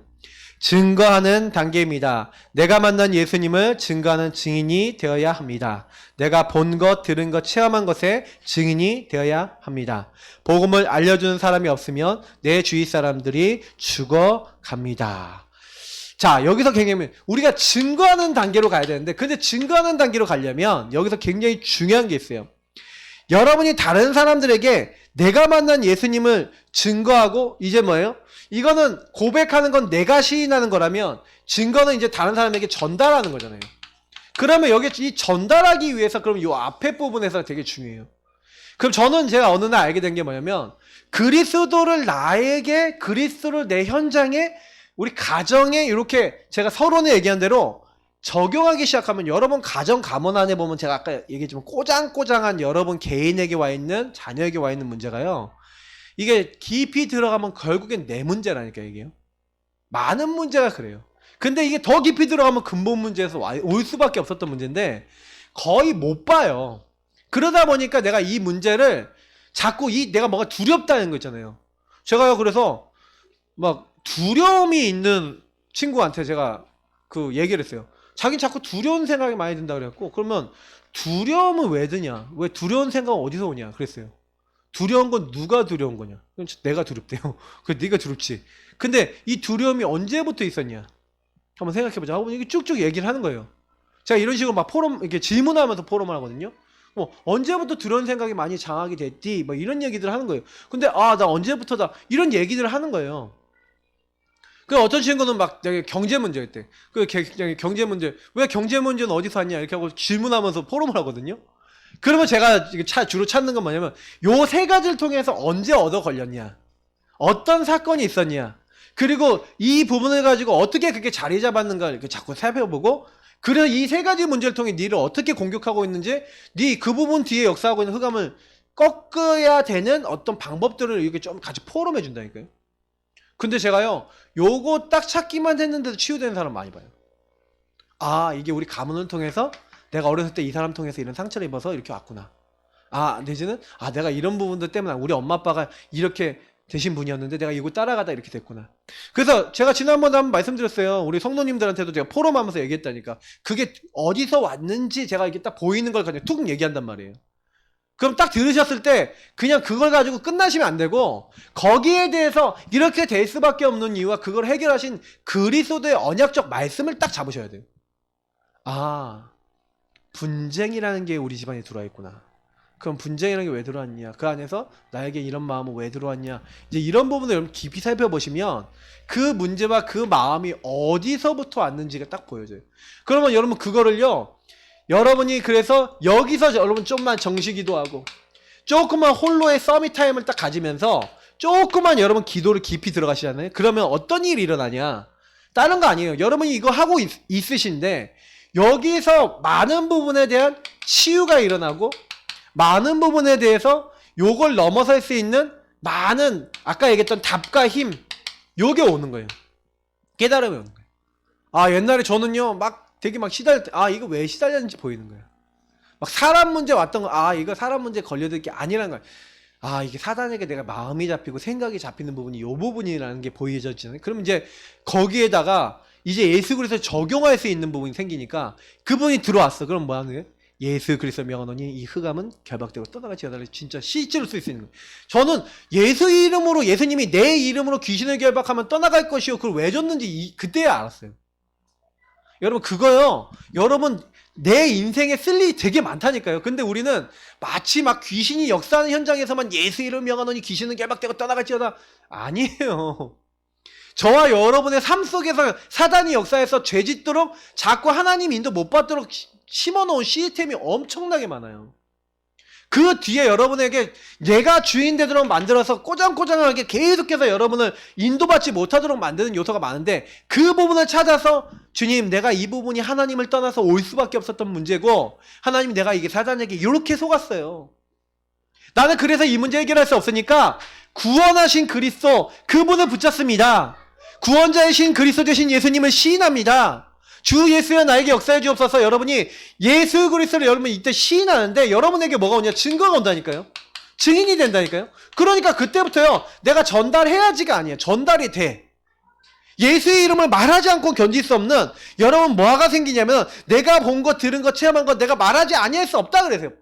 증거하는 단계입니다. 내가 만난 예수님을 증거하는 증인이 되어야 합니다. 내가 본 것, 들은 것, 체험한 것의 증인이 되어야 합니다. 복음을 알려주는 사람이 없으면 내 주위 사람들이 죽어갑니다. 자, 여기서 굉장히 우리가 증거하는 단계로 가야 되는데 근데 증거하는 단계로 가려면 여기서 굉장히 중요한 게 있어요. 여러분이 다른 사람들에게 내가 만난 예수님을 증거하고 이제 뭐예요? 이거는 고백하는 건 내가 시인하는 거라면 증거는 이제 다른 사람에게 전달하는 거잖아요. 그러면 여기 이 전달하기 위해서 그럼 이 앞에 부분에서 되게 중요해요. 그럼 저는 제가 어느 날 알게 된 게 뭐냐면 그리스도를 나에게 그리스도를 내 현장에 우리 가정에 이렇게 제가 서론에 얘기한 대로 적용하기 시작하면 여러분 가정 가문 안에 보면 제가 아까 얘기했지만 꼬장꼬장한 여러분 개인에게 와 있는 자녀에게 와 있는 문제가요. 이게 깊이 들어가면 결국엔 내 문제라니까 이게요. 많은 문제가 그래요. 근데 이게 더 깊이 들어가면 근본 문제에서 올 수밖에 없었던 문제인데 거의 못 봐요. 그러다 보니까 내가 이 문제를 자꾸 내가 뭐가 두렵다는 거 있잖아요. 제가요 그래서 막 두려움이 있는 친구한테 제가 그 얘기를 했어요. 자기 자꾸 두려운 생각이 많이 든다 그랬고 그러면 두려움은 왜 드냐? 왜 두려운 생각은 어디서 오냐? 그랬어요. 두려운 건 누가 두려운 거냐? 내가 두렵대요. 그 네가 두렵지. 근데 이 두려움이 언제부터 있었냐? 한번 생각해보자. 하고 이게 쭉쭉 얘기를 하는 거예요. 제가 이런 식으로 막 포럼 이렇게 질문하면서 포럼을 하거든요. 뭐 언제부터 두려운 생각이 많이 장악이 됐디? 뭐 이런 얘기들 하는 거예요. 근데 나 언제부터다 이런 얘기들을 하는 거예요. 그 어떤 친구는 막 경제 문제였대. 그 경제 문제 왜 경제 문제는 어디서 왔냐 이렇게 하고 질문하면서 포럼을 하거든요. 그러면 제가 주로 찾는 건 뭐냐면 요 세 가지를 통해서 언제 얻어 걸렸냐, 어떤 사건이 있었냐, 그리고 이 부분을 가지고 어떻게 그게 자리 잡았는가 이렇게 자꾸 살펴보고 그래서 이 세 가지 문제를 통해 니를 어떻게 공격하고 있는지 니 그 부분 뒤에 역사하고 있는 흑암을 꺾어야 되는 어떤 방법들을 이렇게 좀 같이 포럼해 준다니까요. 근데 제가요 요거 딱 찾기만 했는데도 치유되는 사람 많이 봐요. 이게 우리 가문을 통해서 내가 어렸을 때 이 사람 통해서 이런 상처를 입어서 이렇게 왔구나. 내지는 내가 이런 부분들 때문에 우리 엄마 아빠가 이렇게 되신 분이었는데 내가 이거 따라가다 이렇게 됐구나. 그래서 제가 지난번에 한번 말씀드렸어요. 우리 성도님들한테도 제가 포럼하면서 얘기했다니까. 그게 어디서 왔는지 제가 이렇게 딱 보이는 걸 그냥 툭 얘기한단 말이에요. 그럼 딱 들으셨을 때 그냥 그걸 가지고 끝나시면 안 되고 거기에 대해서 이렇게 될 수밖에 없는 이유와 그걸 해결하신 그리스도의 언약적 말씀을 딱 잡으셔야 돼요. 분쟁이라는 게 우리 집안에 들어와 있구나. 그럼 분쟁이라는 게 왜 들어왔냐? 그 안에서 나에게 이런 마음은 왜 들어왔냐? 이제 이런 부분을 여러분 깊이 살펴보시면 그 문제와 그 마음이 어디서부터 왔는지가 딱 보여져요. 그러면 여러분 그거를요. 여러분이 그래서 여기서 여러분 좀만 정식기도 하고 조그만 홀로의 서밋 타임을 딱 가지면서 조그만 여러분 기도를 깊이 들어가시잖아요. 그러면 어떤 일이 일어나냐? 다른 거 아니에요. 여러분이 이거 하고 있으신데 여기서 많은 부분에 대한 치유가 일어나고 많은 부분에 대해서 요걸 넘어설 수 있는 많은 아까 얘기했던 답과 힘 요게 오는 거예요. 깨달음이 오는 거예요. 옛날에 저는요 막 되게 막 시달릴 때 이거 왜 시달렸는지 보이는 거예요. 막 사람 문제 왔던 거 이거 사람 문제 걸려들 게 아니라는 거예요. 이게 사단에게 내가 마음이 잡히고 생각이 잡히는 부분이 요 부분이라는 게 보여졌잖아요. 그럼 이제 거기에다가 이제 예수 그리스도를 적용할 수 있는 부분이 생기니까 그분이 들어왔어. 그럼 뭐 하는 거예요? 예수 그리스도 명하노니 이 흑암은 결박되고 떠나갈지어다. 진짜 실제로 쓸 수 있는 거예요. 저는 예수 이름으로 예수님이 내 이름으로 귀신을 결박하면 떠나갈 것이요. 그걸 왜 줬는지 그때야 알았어요. 여러분 그거요. 여러분 내 인생에 쓸 일이 되게 많다니까요. 근데 우리는 마치 막 귀신이 역사하는 현장에서만 예수 이름 명하노니 귀신은 결박되고 떠나갈지어다. 아니에요. 저와 여러분의 삶 속에서 사단이 역사해서 죄짓도록 자꾸 하나님 인도 못 받도록 심어놓은 시스템이 엄청나게 많아요. 그 뒤에 여러분에게 내가 주인 되도록 만들어서 꼬장꼬장하게 계속해서 여러분을 인도받지 못하도록 만드는 요소가 많은데, 그 부분을 찾아서 주님, 내가 이 부분이 하나님을 떠나서 올 수밖에 없었던 문제고, 하나님, 내가 이게 사단에게 이렇게 속았어요. 나는 그래서 이 문제 해결할 수 없으니까 구원하신 그리스도, 그분을 붙잡습니다. 구원자이신 그리스도 되신 예수님을 시인합니다. 주 예수여 나에게 역사해 주옵소서. 여러분이 예수 그리스도를 여러분이 이때 시인하는데 여러분에게 뭐가 오냐? 증거가 온다니까요. 증인이 된다니까요. 그러니까 그때부터요, 내가 전달해야지가 아니에요. 전달이 돼. 예수의 이름을 말하지 않고 견딜 수 없는, 여러분 뭐가 생기냐면, 내가 본 것, 들은 것, 체험한 것 내가 말하지 아니할 수 없다 그래서요.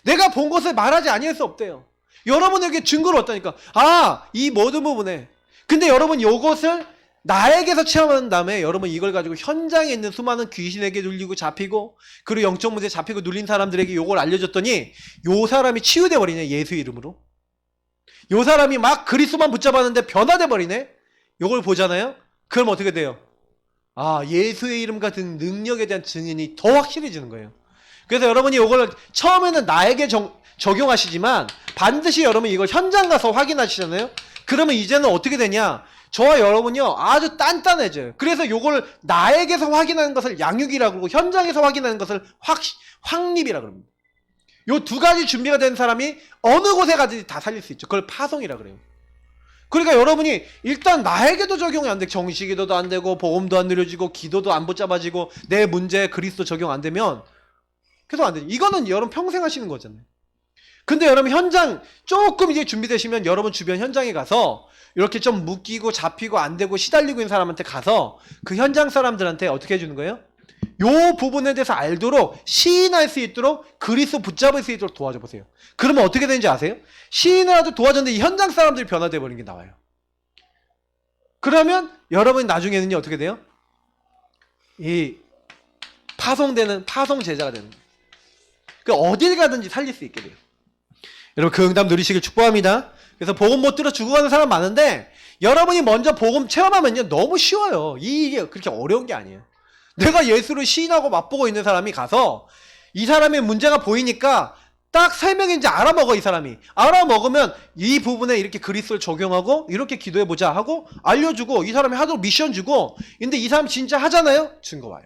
내가 본 것을 말하지 아니할 수 없대요. 여러분에게 증거를 얻다니까. 아, 이 모든 부분에. 근데 여러분 요것을 나에게서 체험한 다음에 여러분 이걸 가지고 현장에 있는 수많은 귀신에게 눌리고 잡히고, 그리고 영적 문제에 잡히고 눌린 사람들에게 요걸 알려줬더니 요 사람이 치유돼 버리네. 예수 이름으로. 요 사람이 막 그리스도만 붙잡았는데 변화돼 버리네. 요걸 보잖아요. 그럼 어떻게 돼요? 아, 예수의 이름 같은 능력에 대한 증인이 더 확실해지는 거예요. 그래서 여러분이 요걸 처음에는 나에게 적용하시지만 반드시 여러분 이걸 현장 가서 확인하시잖아요. 그러면 이제는 어떻게 되냐? 저와 여러분이요, 아주 단단해져요. 그래서 요걸 나에게서 확인하는 것을 양육이라고 그러고, 현장에서 확인하는 것을 확립이라고 그럽니다. 요 두 가지 준비가 된 사람이 어느 곳에 가든지 다 살릴 수 있죠. 그걸 파송이라고 그래요. 그러니까 여러분이 일단 나에게도 적용이 안 돼. 정시기도도 안 되고, 복음도 안 누려지고, 기도도 안 붙잡아지고, 내 문제에 그리스도 적용 안 되면 계속 안 되죠. 이거는 여러분 평생 하시는 거잖아요. 근데 여러분 현장 조금 이제 준비되시면 여러분 주변 현장에 가서 이렇게 좀 묶이고 잡히고 안 되고 시달리고 있는 사람한테 가서 그 현장 사람들한테 어떻게 해주는 거예요? 요 부분에 대해서 알도록, 시인할 수 있도록, 그리스도 붙잡을 수 있도록 도와줘 보세요. 그러면 어떻게 되는지 아세요? 시인을 아주 도와줬는데 이 현장 사람들이 변화돼 버리는 게 나와요. 그러면 여러분이 나중에는요 어떻게 돼요? 이 파송되는 파송 제자가 되는 거예요. 그 어딜 가든지 살릴 수 있게 돼요. 여러분 그 응답 누리시길 축복합니다. 그래서 복음 못 들어 죽어가는 사람 많은데, 여러분이 먼저 복음 체험하면요 너무 쉬워요. 이게 그렇게 어려운 게 아니에요. 내가 예수를 시인하고 맛보고 있는 사람이 가서 이 사람의 문제가 보이니까 딱 설명이 이제 알아먹어. 이 사람이 알아먹으면 이 부분에 이렇게 그리스도를 적용하고 이렇게 기도해보자 하고 알려주고, 이 사람이 하도록 미션 주고. 근데 이 사람 진짜 하잖아요? 증거 와요.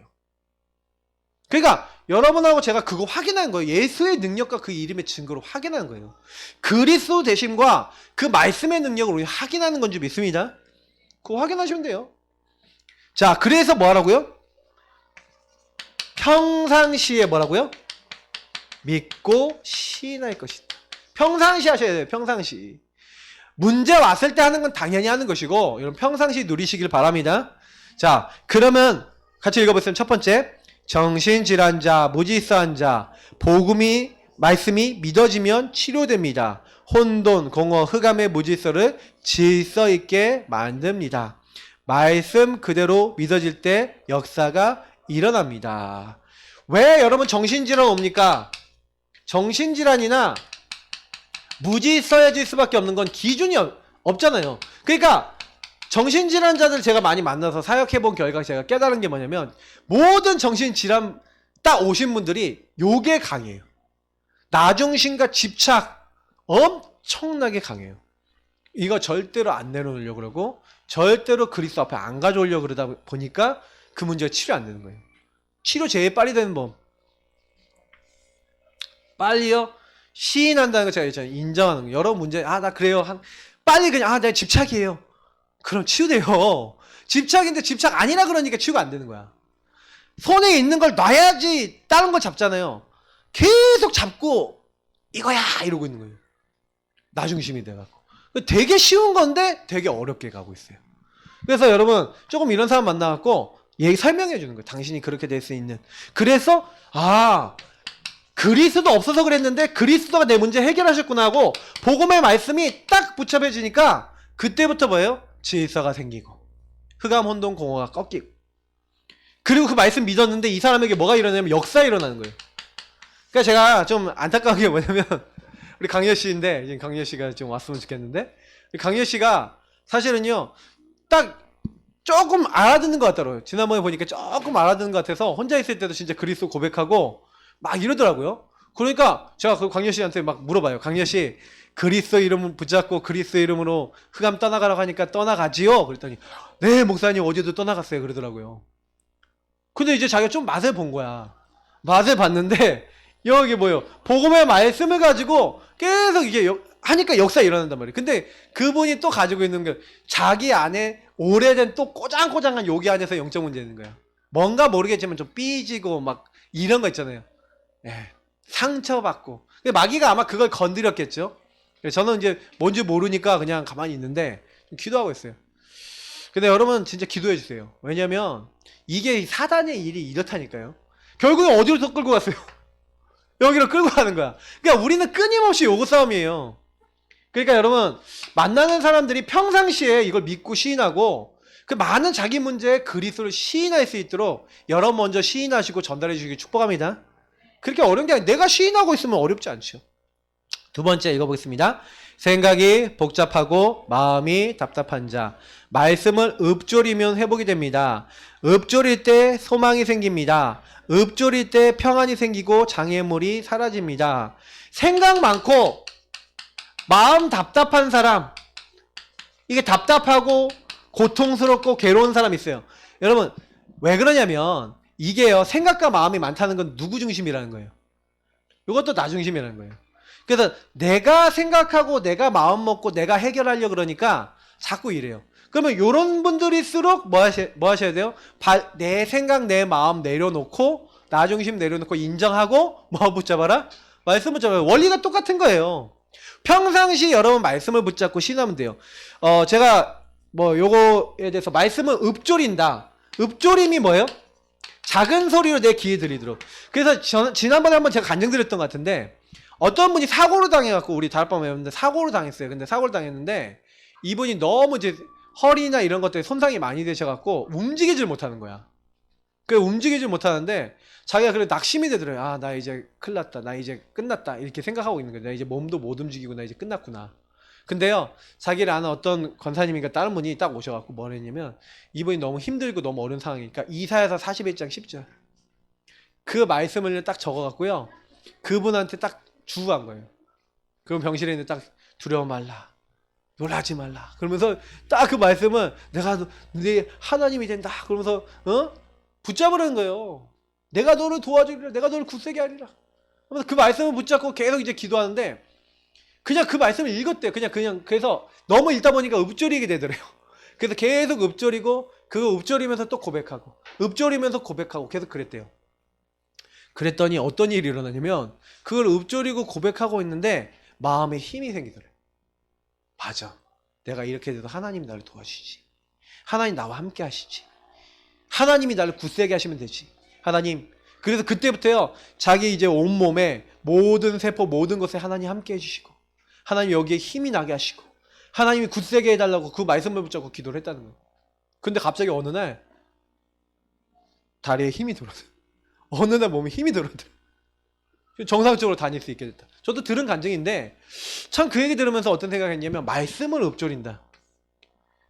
그러니까 여러분하고 제가 그거 확인한 거예요. 예수의 능력과 그 이름의 증거로 확인한 거예요. 그리스도 되심과 그 말씀의 능력을 우리 확인하는 건지 믿습니다. 그거 확인하시면 돼요. 자, 그래서 뭐 하라고요? 평상시에 뭐라고요? 믿고 시인할 것이다. 평상시 하셔야 돼요. 평상시. 문제 왔을 때 하는 건 당연히 하는 것이고, 여러분 평상시 누리시길 바랍니다. 자, 그러면 같이 읽어보세요. 첫 번째, 정신질환자, 무질서한 자, 복음이 말씀이 믿어지면 치료됩니다. 혼돈, 공허, 흑암의 무질서를 질서 있게 만듭니다. 말씀 그대로 믿어질 때 역사가 일어납니다. 왜 여러분 정신질환 옵니까? 정신질환이나 무질서해질 수밖에 없는 건 기준이 없잖아요. 그러니까 정신질환자들 제가 많이 만나서 사역해본 결과 제가 깨달은 게 뭐냐면, 모든 정신질환 딱 오신 분들이 요게 강해요. 나중심과 집착 엄청나게 강해요. 이거 절대로 안 내려놓으려고 그러고, 절대로 그리스도 앞에 안 가져오려고 그러다 보니까 그 문제가 치료 안 되는 거예요. 치료 제일 빨리 되는 법, 빨리요 시인한다는 거 제가 있잖아요. 인정하는 거. 여러 문제, 나 그래요. 빨리 그냥 내가 집착이에요. 그럼 치유돼요. 집착인데 집착 아니라 그러니까 치유가 안 되는 거야. 손에 있는 걸 놔야지 다른 걸 잡잖아요. 계속 잡고 이거야 이러고 있는 거예요. 나중심이 돼갖고. 되게 쉬운 건데 되게 어렵게 가고 있어요. 그래서 여러분 조금 이런 사람 만나갖고 얘기 설명해 주는 거예요. 당신이 그렇게 될 수 있는. 그래서 그리스도 없어서 그랬는데 그리스도가 내 문제 해결하셨구나 하고 복음의 말씀이 딱 붙잡혀지니까 그때부터 뭐예요? 질서가 생기고 흑암, 혼돈, 공허가 꺾이고, 그리고 그 말씀 믿었는데 이 사람에게 뭐가 일어나냐면 역사가 일어나는 거예요. 그러니까 제가 좀 안타까운 게 뭐냐면 우리 강여 씨인데, 지금 강여 씨가 좀 왔으면 좋겠는데, 강여 씨가 사실은요 딱 조금 알아듣는 것 같더라고요. 지난번에 보니까 조금 알아듣는 것 같아서 혼자 있을 때도 진짜 그리스도 고백하고 막 이러더라고요. 그러니까 제가 그 광렬 씨한테 막 물어봐요. 광렬 씨, 그리스도 이름 붙잡고 그리스도 이름으로 흑암 떠나가라고 하니까 떠나가지요? 그랬더니 네 목사님 어제도 떠나갔어요 그러더라고요. 근데 이제 자기가 좀 맛을 본 거야. 맛을 봤는데 여기 뭐요? 복음의 말씀을 가지고 계속 이게 하니까 역사가 일어난단 말이에요. 근데 그분이 또 가지고 있는 게 자기 안에 오래된 또 꼬장꼬장한 요기 안에서 영적 문제 있는 거예요. 뭔가 모르겠지만 좀 삐지고 막 이런 거 있잖아요. 예, 상처받고. 근데 마귀가 아마 그걸 건드렸겠죠. 저는 이제 뭔지 모르니까 그냥 가만히 있는데 좀 기도하고 있어요. 근데 여러분 진짜 기도해 주세요. 왜냐면 이게 사단의 일이 이렇다니까요. 결국은 어디로 더 끌고 갔어요? 여기로 끌고 가는 거야. 그러니까 우리는 끊임없이 요구 싸움이에요. 그러니까 여러분 만나는 사람들이 평상시에 이걸 믿고 시인하고 그 많은 자기 문제에 그리스도를 시인할 수 있도록 여러분 먼저 시인하시고 전달해 주시기 축복합니다. 그렇게 어려운 게 아니라 내가 시인하고 있으면 어렵지 않죠. 두 번째 읽어보겠습니다. 생각이 복잡하고 마음이 답답한 자, 말씀을 읊조리면 회복이 됩니다. 읊조릴 때 소망이 생깁니다. 읊조릴 때 평안이 생기고 장애물이 사라집니다. 생각 많고 마음 답답한 사람, 이게 답답하고 고통스럽고 괴로운 사람 있어요. 여러분 왜 그러냐면 이게요, 생각과 마음이 많다는 건 누구 중심이라는 거예요? 이것도 나 중심이라는 거예요. 그래서 내가 생각하고 내가 마음 먹고 내가 해결하려고 그러니까 자꾸 이래요. 그러면 이런 분들일수록 뭐 하셔야 돼요? 내 생각 내 마음 내려놓고 나 중심 내려놓고 인정하고 뭐 붙잡아라? 말씀 붙잡아라. 원리가 똑같은 거예요. 평상시 여러분 말씀을 붙잡고 신하면 돼요. 제가 뭐 요거에 대해서 말씀을 읊조린다. 읊조림이 뭐예요? 작은 소리로 내 귀에 들리도록. 그래서 지난번에 한번 제가 간증드렸던 것 같은데 어떤 분이 사고를 당해갖고 우리 다락방 외웠는데 사고를 당했어요. 근데 사고를 당했는데 이분이 너무 이제 허리나 이런 것들에 손상이 많이 되셔갖고 움직이질 못하는 거야. 그 움직이질 못하는데 자기가 그래 낙심이 되더래요. 아, 나 이제 큰일 났다. 나 이제 끝났다. 이렇게 생각하고 있는 거예요. 나 이제 몸도 못 움직이고 나 이제 끝났구나. 근데요, 자기를 아는 어떤 권사님인가 다른 분이 딱 오셔갖고 뭘 했냐면 이분이 너무 힘들고 너무 어려운 상황이니까 이사야서 41장 10절 그 말씀을 딱 적어갖고요 그분한테 딱 주고 간 거예요. 그럼 병실에 있는데 딱 두려워 말라, 놀라지 말라 그러면서 딱 그 말씀을 내가 네 하나님이 된다 그러면서 붙잡으라는 거예요. 내가 너를 도와주리라, 내가 너를 굳세게 하리라. 그러면서 그 말씀을 붙잡고 계속 이제 기도하는데 그냥 그 말씀을 읽었대요. 그냥 그래서 너무 읽다 보니까 읊조리게 되더래요. 그래서 계속 읊조리고 그거 읊조리면서 또 고백하고 읊조리면서 고백하고 계속 그랬대요. 그랬더니 어떤 일이 일어나냐면 그걸 읊조리고 고백하고 있는데 마음에 힘이 생기더래요. 맞아, 내가 이렇게 돼도 하나님이 나를 도와주시지. 하나님 나와 함께 하시지. 하나님이 나를 굳세게 하시면 되지. 하나님. 그래서 그때부터요 자기 이제 온몸에 모든 세포 모든 것에 하나님 함께 해주시고 하나님 여기에 힘이 나게 하시고 하나님이 굳세게 해달라고 그 말씀을 붙잡고 기도를 했다는 거예요. 근데 갑자기 어느 날 다리에 힘이 들어서 어느 날 몸에 힘이 들어서 정상적으로 다닐 수 있게 됐다. 저도 들은 간증인데 참 그 얘기 들으면서 어떤 생각을 했냐면 말씀을 읊조린다.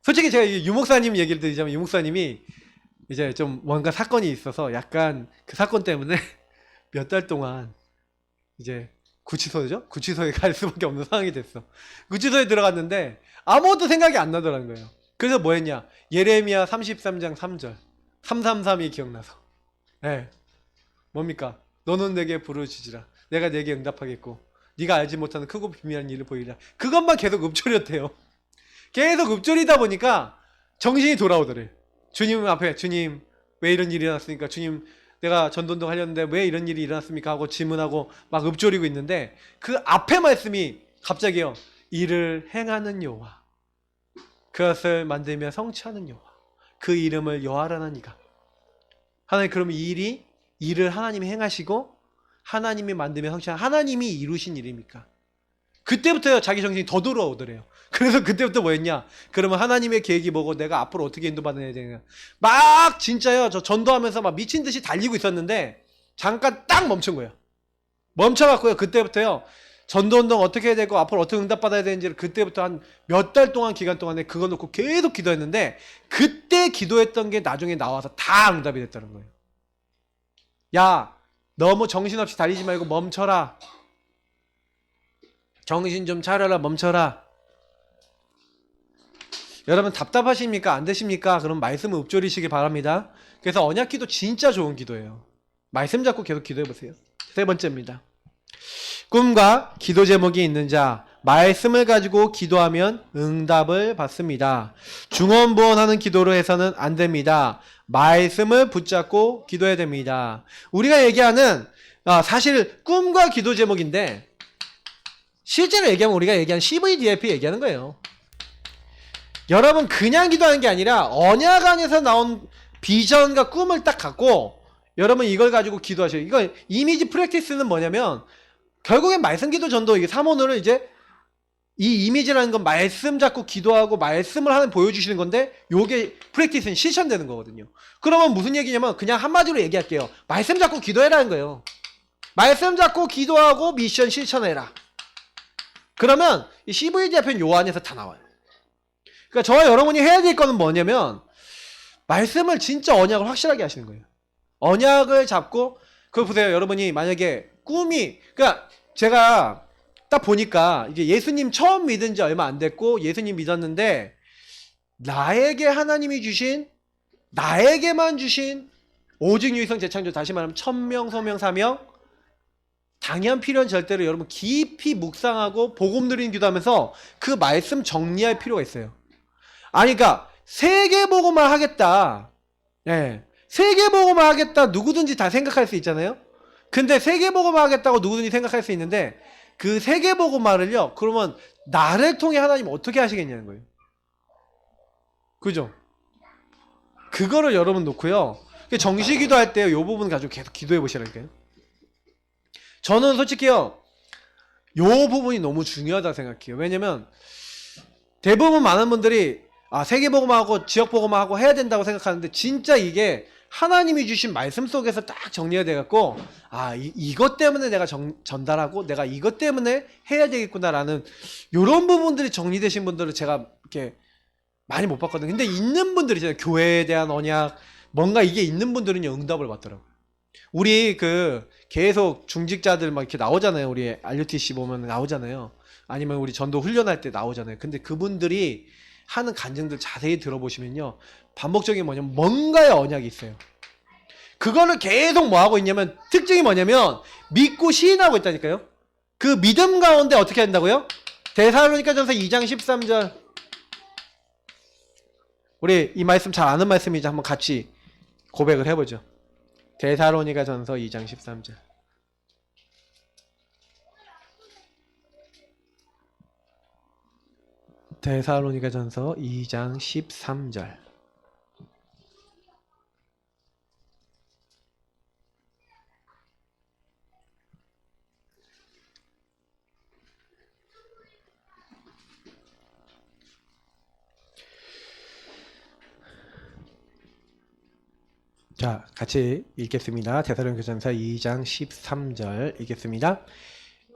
솔직히 제가 유목사님 얘기를 드리자면 유목사님이 이제 좀 뭔가 사건이 있어서 약간 그 사건 때문에 몇 달 동안 이제 구치소죠? 구치소에 갈 수밖에 없는 상황이 됐어. 구치소에 들어갔는데 아무것도 생각이 안 나더라는 거예요. 그래서 뭐 했냐? 예레미야 33장 3절 333이 기억나서 네. 뭡니까? 너는 내게 부르짖으라. 내가 내게 응답하겠고 네가 알지 못하는 크고 비밀한 일을 보이리라. 그것만 계속 읊조렸대요. 계속 읊조리다 보니까 정신이 돌아오더래. 주님 앞에 주님 왜 이런 일이 일어났습니까? 주님 내가 전도운동 하려는데 왜 이런 일이 일어났습니까? 하고 질문하고 막 읊조리고 있는데 그 앞에 말씀이 갑자기요. 이를 행하는 여호와 그것을 만들며 성취하는 여호와 그 이름을 여호와라는 이가 하나님. 그러면 이 일을 하나님이 행하시고 하나님이 만들며 성취하는 하나님이 이루신 일입니까? 그때부터 자기 정신이 더 돌아오더래요. 그래서 그때부터 뭐였냐? 그러면 하나님의 계획이 뭐고 내가 앞으로 어떻게 인도받아야 되냐? 막 진짜요. 저 전도하면서 막 미친 듯이 달리고 있었는데 잠깐 딱 멈춘 거예요. 멈춰갖고요. 그때부터요. 전도운동 어떻게 해야 되고 앞으로 어떻게 응답받아야 되는지를 그때부터 한 몇 달 동안 기간 동안에 그거 놓고 계속 기도했는데 그때 기도했던 게 나중에 나와서 다 응답이 됐다는 거예요. 야, 너무 정신없이 달리지 말고 멈춰라. 정신 좀 차려라. 멈춰라. 여러분 답답하십니까? 안 되십니까? 그럼 말씀을 읊조리시기 바랍니다. 그래서 언약기도 진짜 좋은 기도예요. 말씀 잡고 계속 기도해보세요. 세 번째입니다. 꿈과 기도 제목이 있는 자, 말씀을 가지고 기도하면 응답을 받습니다. 중언부언하는 기도로 해서는 안 됩니다. 말씀을 붙잡고 기도해야 됩니다. 우리가 얘기하는 사실 꿈과 기도 제목인데 실제로 얘기하면 우리가 얘기하는 CVDF 얘기하는 거예요. 여러분 그냥 기도하는 게 아니라 언약 안에서 나온 비전과 꿈을 딱 갖고 여러분 이걸 가지고 기도하셔요. 이거 이미지 프랙티스는 뭐냐면 결국엔 말씀 기도 전도 이게 3원을 이제 이 이미지라는 건 말씀 잡고 기도하고 말씀을 하는 보여주시는 건데 요게 프랙티스는 실천되는 거거든요. 그러면 무슨 얘기냐면 그냥 한마디로 얘기할게요. 말씀 잡고 기도해라는 거예요. 말씀 잡고 기도하고 미션 실천해라. 그러면 이 CVD 앞엔 요 안에서 다 나와요. 그러니까 저와 여러분이 해야 될 거는 뭐냐면 말씀을 진짜 언약을 확실하게 하시는 거예요. 언약을 잡고 그걸 보세요. 여러분이 만약에 꿈이 그러니까 제가 딱 보니까 이게 예수님 처음 믿은 지 얼마 안 됐고 예수님 믿었는데 나에게 하나님이 주신 나에게만 주신 오직 유일성 재창조 다시 말하면 천명 소명 사명 당연 필요한 절대로 여러분 깊이 묵상하고 복음 누리는 기도하면서 그 말씀 정리할 필요가 있어요. 아니 그러니까 세계복음만 하겠다. 예. 세계복음만 하겠다 누구든지 다 생각할 수 있잖아요. 근데 세계복음만 하겠다고 누구든지 생각할 수 있는데 그 세계복음만을요. 그러면 나를 통해 하나님 어떻게 하시겠냐는 거예요. 그죠? 그거를 여러분 놓고요. 정시 기도할 때요. 이 부분 가지고 계속 기도해 보시라니까요. 저는 솔직히요. 이 부분이 너무 중요하다고 생각해요. 왜냐면 대부분 많은 분들이 세계복음하고 지역복음하고 해야 된다고 생각하는데 진짜 이게 하나님이 주신 말씀 속에서 딱 정리가 돼갖고 이것 때문에 내가 전달하고 내가 이것 때문에 해야 되겠구나라는 이런 부분들이 정리되신 분들을 제가 이렇게 많이 못 봤거든요. 근데 있는 분들이 있잖아요. 교회에 대한 언약 뭔가 이게 있는 분들은 응답을 받더라고요. 우리 계속 중직자들 막 이렇게 나오잖아요. 우리 RUTC 보면 나오잖아요. 아니면 우리 전도 훈련할 때 나오잖아요. 근데 그분들이 하는 간증들 자세히 들어보시면요. 반복적인 뭐냐면 뭔가의 언약이 있어요. 그거를 계속 뭐 하고 있냐면 특징이 뭐냐면 믿고 시인하고 있다니까요. 그 믿음 가운데 어떻게 한다고요? 데살로니가전서 2장 13절 우리 이 말씀 잘 아는 말씀이죠. 한번 같이 고백을 해보죠. 데살로니가전서 2장 13절 데살로니가전서 2장 13절 자, 같이 읽겠습니다. 데살로니가전서 2장 13절 읽겠습니다.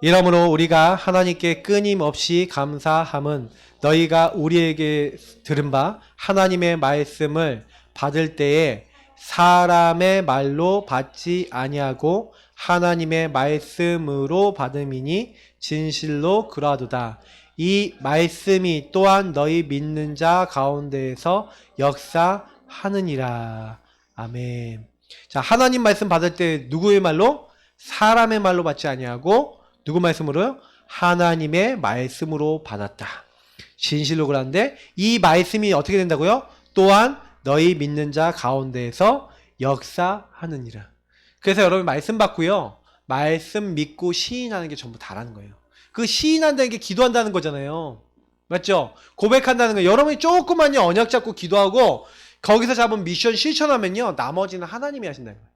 이러므로 우리가 하나님께 끊임없이 감사함은 너희가 우리에게 들은 바 하나님의 말씀을 받을 때에 사람의 말로 받지 아니하고 하나님의 말씀으로 받음이니 진실로 그러하도다. 이 말씀이 또한 너희 믿는 자 가운데에서 역사하느니라. 아멘. 자, 하나님 말씀 받을 때 누구의 말로? 사람의 말로 받지 아니하고 누구 말씀으로요? 하나님의 말씀으로 받았다. 진실로 그러는데 이 말씀이 어떻게 된다고요? 또한 너희 믿는 자 가운데에서 역사하느니라. 그래서 여러분 말씀 받고요. 말씀 믿고 시인하는 게 전부 다라는 거예요. 그 시인한다는 게 기도한다는 거잖아요. 맞죠? 고백한다는 거예요. 여러분이 조금만요 언약 잡고 기도하고 거기서 잡은 미션 실천하면요 나머지는 하나님이 하신다는 거예요.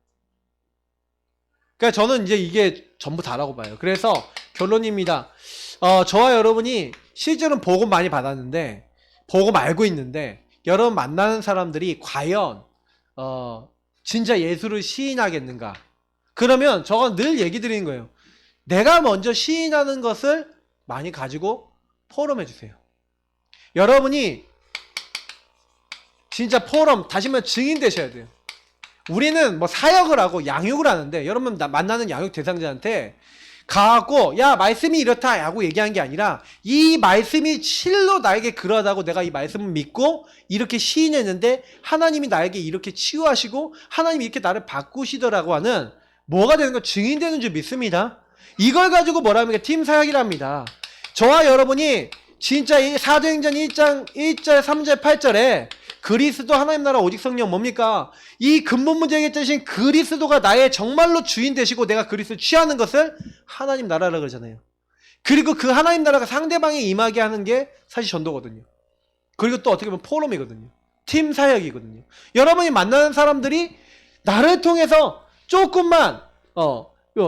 그러니까 저는 이제 이게 전부 다라고 봐요. 그래서 결론입니다. 저와 여러분이 실제로는 복음 많이 받았는데 복음 알고 있는데 여러분 만나는 사람들이 과연 진짜 예수를 시인하겠는가? 그러면 저건 늘 얘기 드리는 거예요. 내가 먼저 시인하는 것을 많이 가지고 포럼해 주세요. 여러분이 진짜 포럼 다시 말해 증인 되셔야 돼요. 우리는 뭐 사역을 하고 양육을 하는데 여러분 만나는 양육 대상자한테 가고 야 말씀이 이렇다 라고 얘기한 게 아니라 이 말씀이 실로 나에게 그러하다고 내가 이 말씀을 믿고 이렇게 시인했는데 하나님이 나에게 이렇게 치유하시고 하나님이 이렇게 나를 바꾸시더라고 하는 뭐가 되는 거 증인되는 줄 믿습니다. 이걸 가지고 뭐라 합니까? 팀 사역이랍니다. 저와 여러분이 진짜 이 사도행전 1장 1절 3절 8절에 그리스도 하나님 나라 오직 성령 뭡니까? 이 근본 문제에 되신 그리스도가 나의 정말로 주인 되시고 내가 그리스도 취하는 것을 하나님 나라라 그러잖아요. 그리고 그 하나님 나라가 상대방에 임하게 하는 게 사실 전도거든요. 그리고 또 어떻게 보면 포럼이거든요. 팀 사역이거든요. 여러분이 만나는 사람들이 나를 통해서 조금만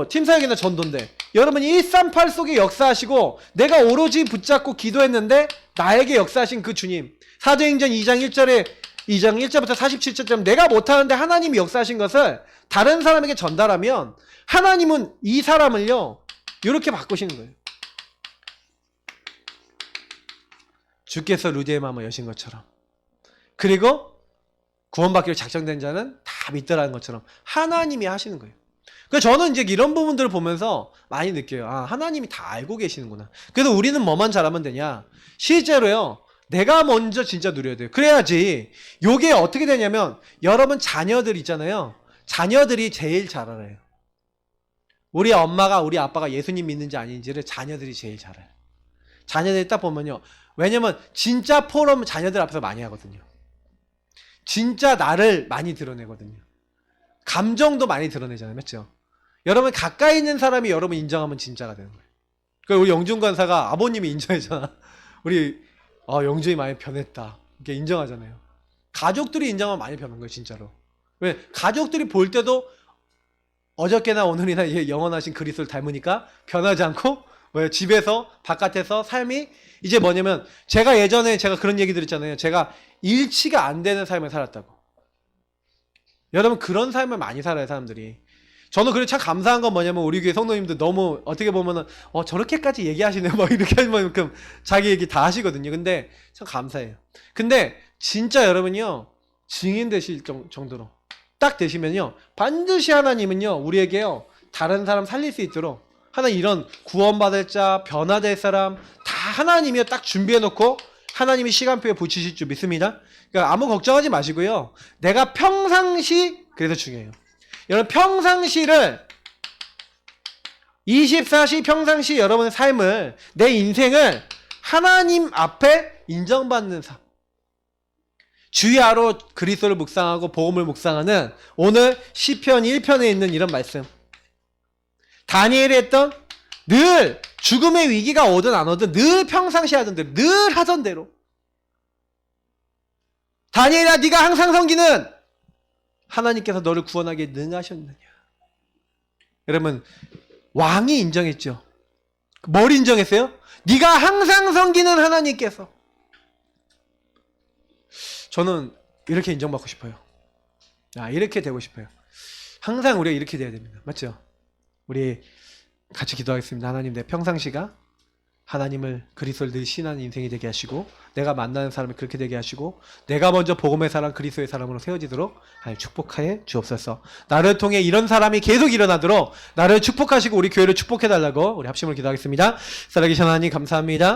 팀 사역이나 전도인데 여러분이 138 속에 역사하시고 내가 오로지 붙잡고 기도했는데 나에게 역사하신 그 주님 사도행전 2장 1절부터 47절처럼 내가 못하는데 하나님이 역사하신 것을 다른 사람에게 전달하면 하나님은 이 사람을요 이렇게 바꾸시는 거예요. 주께서 루디의 마음을 여신 것처럼 그리고 구원받기로 작정된 자는 다 믿더라는 것처럼 하나님이 하시는 거예요. 그래서 저는 이제 이런 부분들을 보면서 많이 느껴요. 아, 하나님이 다 알고 계시는구나. 그래서 우리는 뭐만 잘하면 되냐? 실제로요. 내가 먼저 진짜 누려야 돼요. 그래야지 요게 어떻게 되냐면 여러분 자녀들 있잖아요. 자녀들이 제일 잘 알아요. 우리 엄마가 우리 아빠가 예수님 믿는지 아닌지를 자녀들이 제일 잘 알아요. 자녀들이 딱 보면요. 왜냐면 진짜 포럼 자녀들 앞에서 많이 하거든요. 진짜 나를 많이 드러내거든요. 감정도 많이 드러내잖아요. 맞죠? 여러분 가까이 있는 사람이 여러분 인정하면 진짜가 되는 거예요. 그러니까 우리 영준 관사가 아버님이 인정했잖아. 우리 영준이 많이 변했다. 이렇게 인정하잖아요. 가족들이 인정하면 많이 변한 거예요. 진짜로. 왜? 가족들이 볼 때도 어저께나 오늘이나 영원하신 그리스도를 닮으니까 변하지 않고 왜? 집에서 바깥에서 삶이 이제 뭐냐면 제가 예전에 제가 그런 얘기 드렸잖아요. 제가 일치가 안 되는 삶을 살았다고. 여러분 그런 삶을 많이 살아요. 사람들이. 저는 그래 참 감사한 건 뭐냐면 우리 교회 성도님들 너무 어떻게 보면은 저렇게까지 얘기하시네 뭐 이렇게 할 만큼 자기 얘기 다 하시거든요. 근데 참 감사해요. 근데 진짜 여러분요 증인 되실 정도로 딱 되시면요 반드시 하나님은요 우리에게요 다른 사람 살릴 수 있도록 하나님 이런 구원받을 자 변화될 사람 다 하나님이요 딱 준비해 놓고 하나님이 시간표에 붙이실 줄 믿습니다. 그러니까 아무 걱정하지 마시고요. 내가 평상시 그래서 중요해요. 여러분 평상시를 24시 평상시 여러분의 삶을 내 인생을 하나님 앞에 인정받는 삶 주야로 그리스도를 묵상하고 복음을 묵상하는 오늘 시편 1편에 있는 이런 말씀 다니엘이 했던 늘 죽음의 위기가 오든 안 오든 늘 평상시 하던 대로 늘 하던 대로 다니엘아 네가 항상 섬기는 하나님께서 너를 구원하기에 능하셨느냐. 여러분 왕이 인정했죠. 뭘 인정했어요? 네가 항상 섬기는 하나님께서. 저는 이렇게 인정받고 싶어요. 이렇게 되고 싶어요. 항상 우리가 이렇게 돼야 됩니다. 맞죠? 우리 같이 기도하겠습니다. 하나님 내 평상시가 하나님을 그리스도를 늘 신하는 인생이 되게 하시고 내가 만나는 사람이 그렇게 되게 하시고 내가 먼저 복음의 사람 그리스도의 사람으로 세워지도록 하나님 축복하여 주옵소서. 나를 통해 이런 사람이 계속 일어나도록 나를 축복하시고 우리 교회를 축복해달라고 우리 합심을 기도하겠습니다. 살아계신 하나님 감사합니다.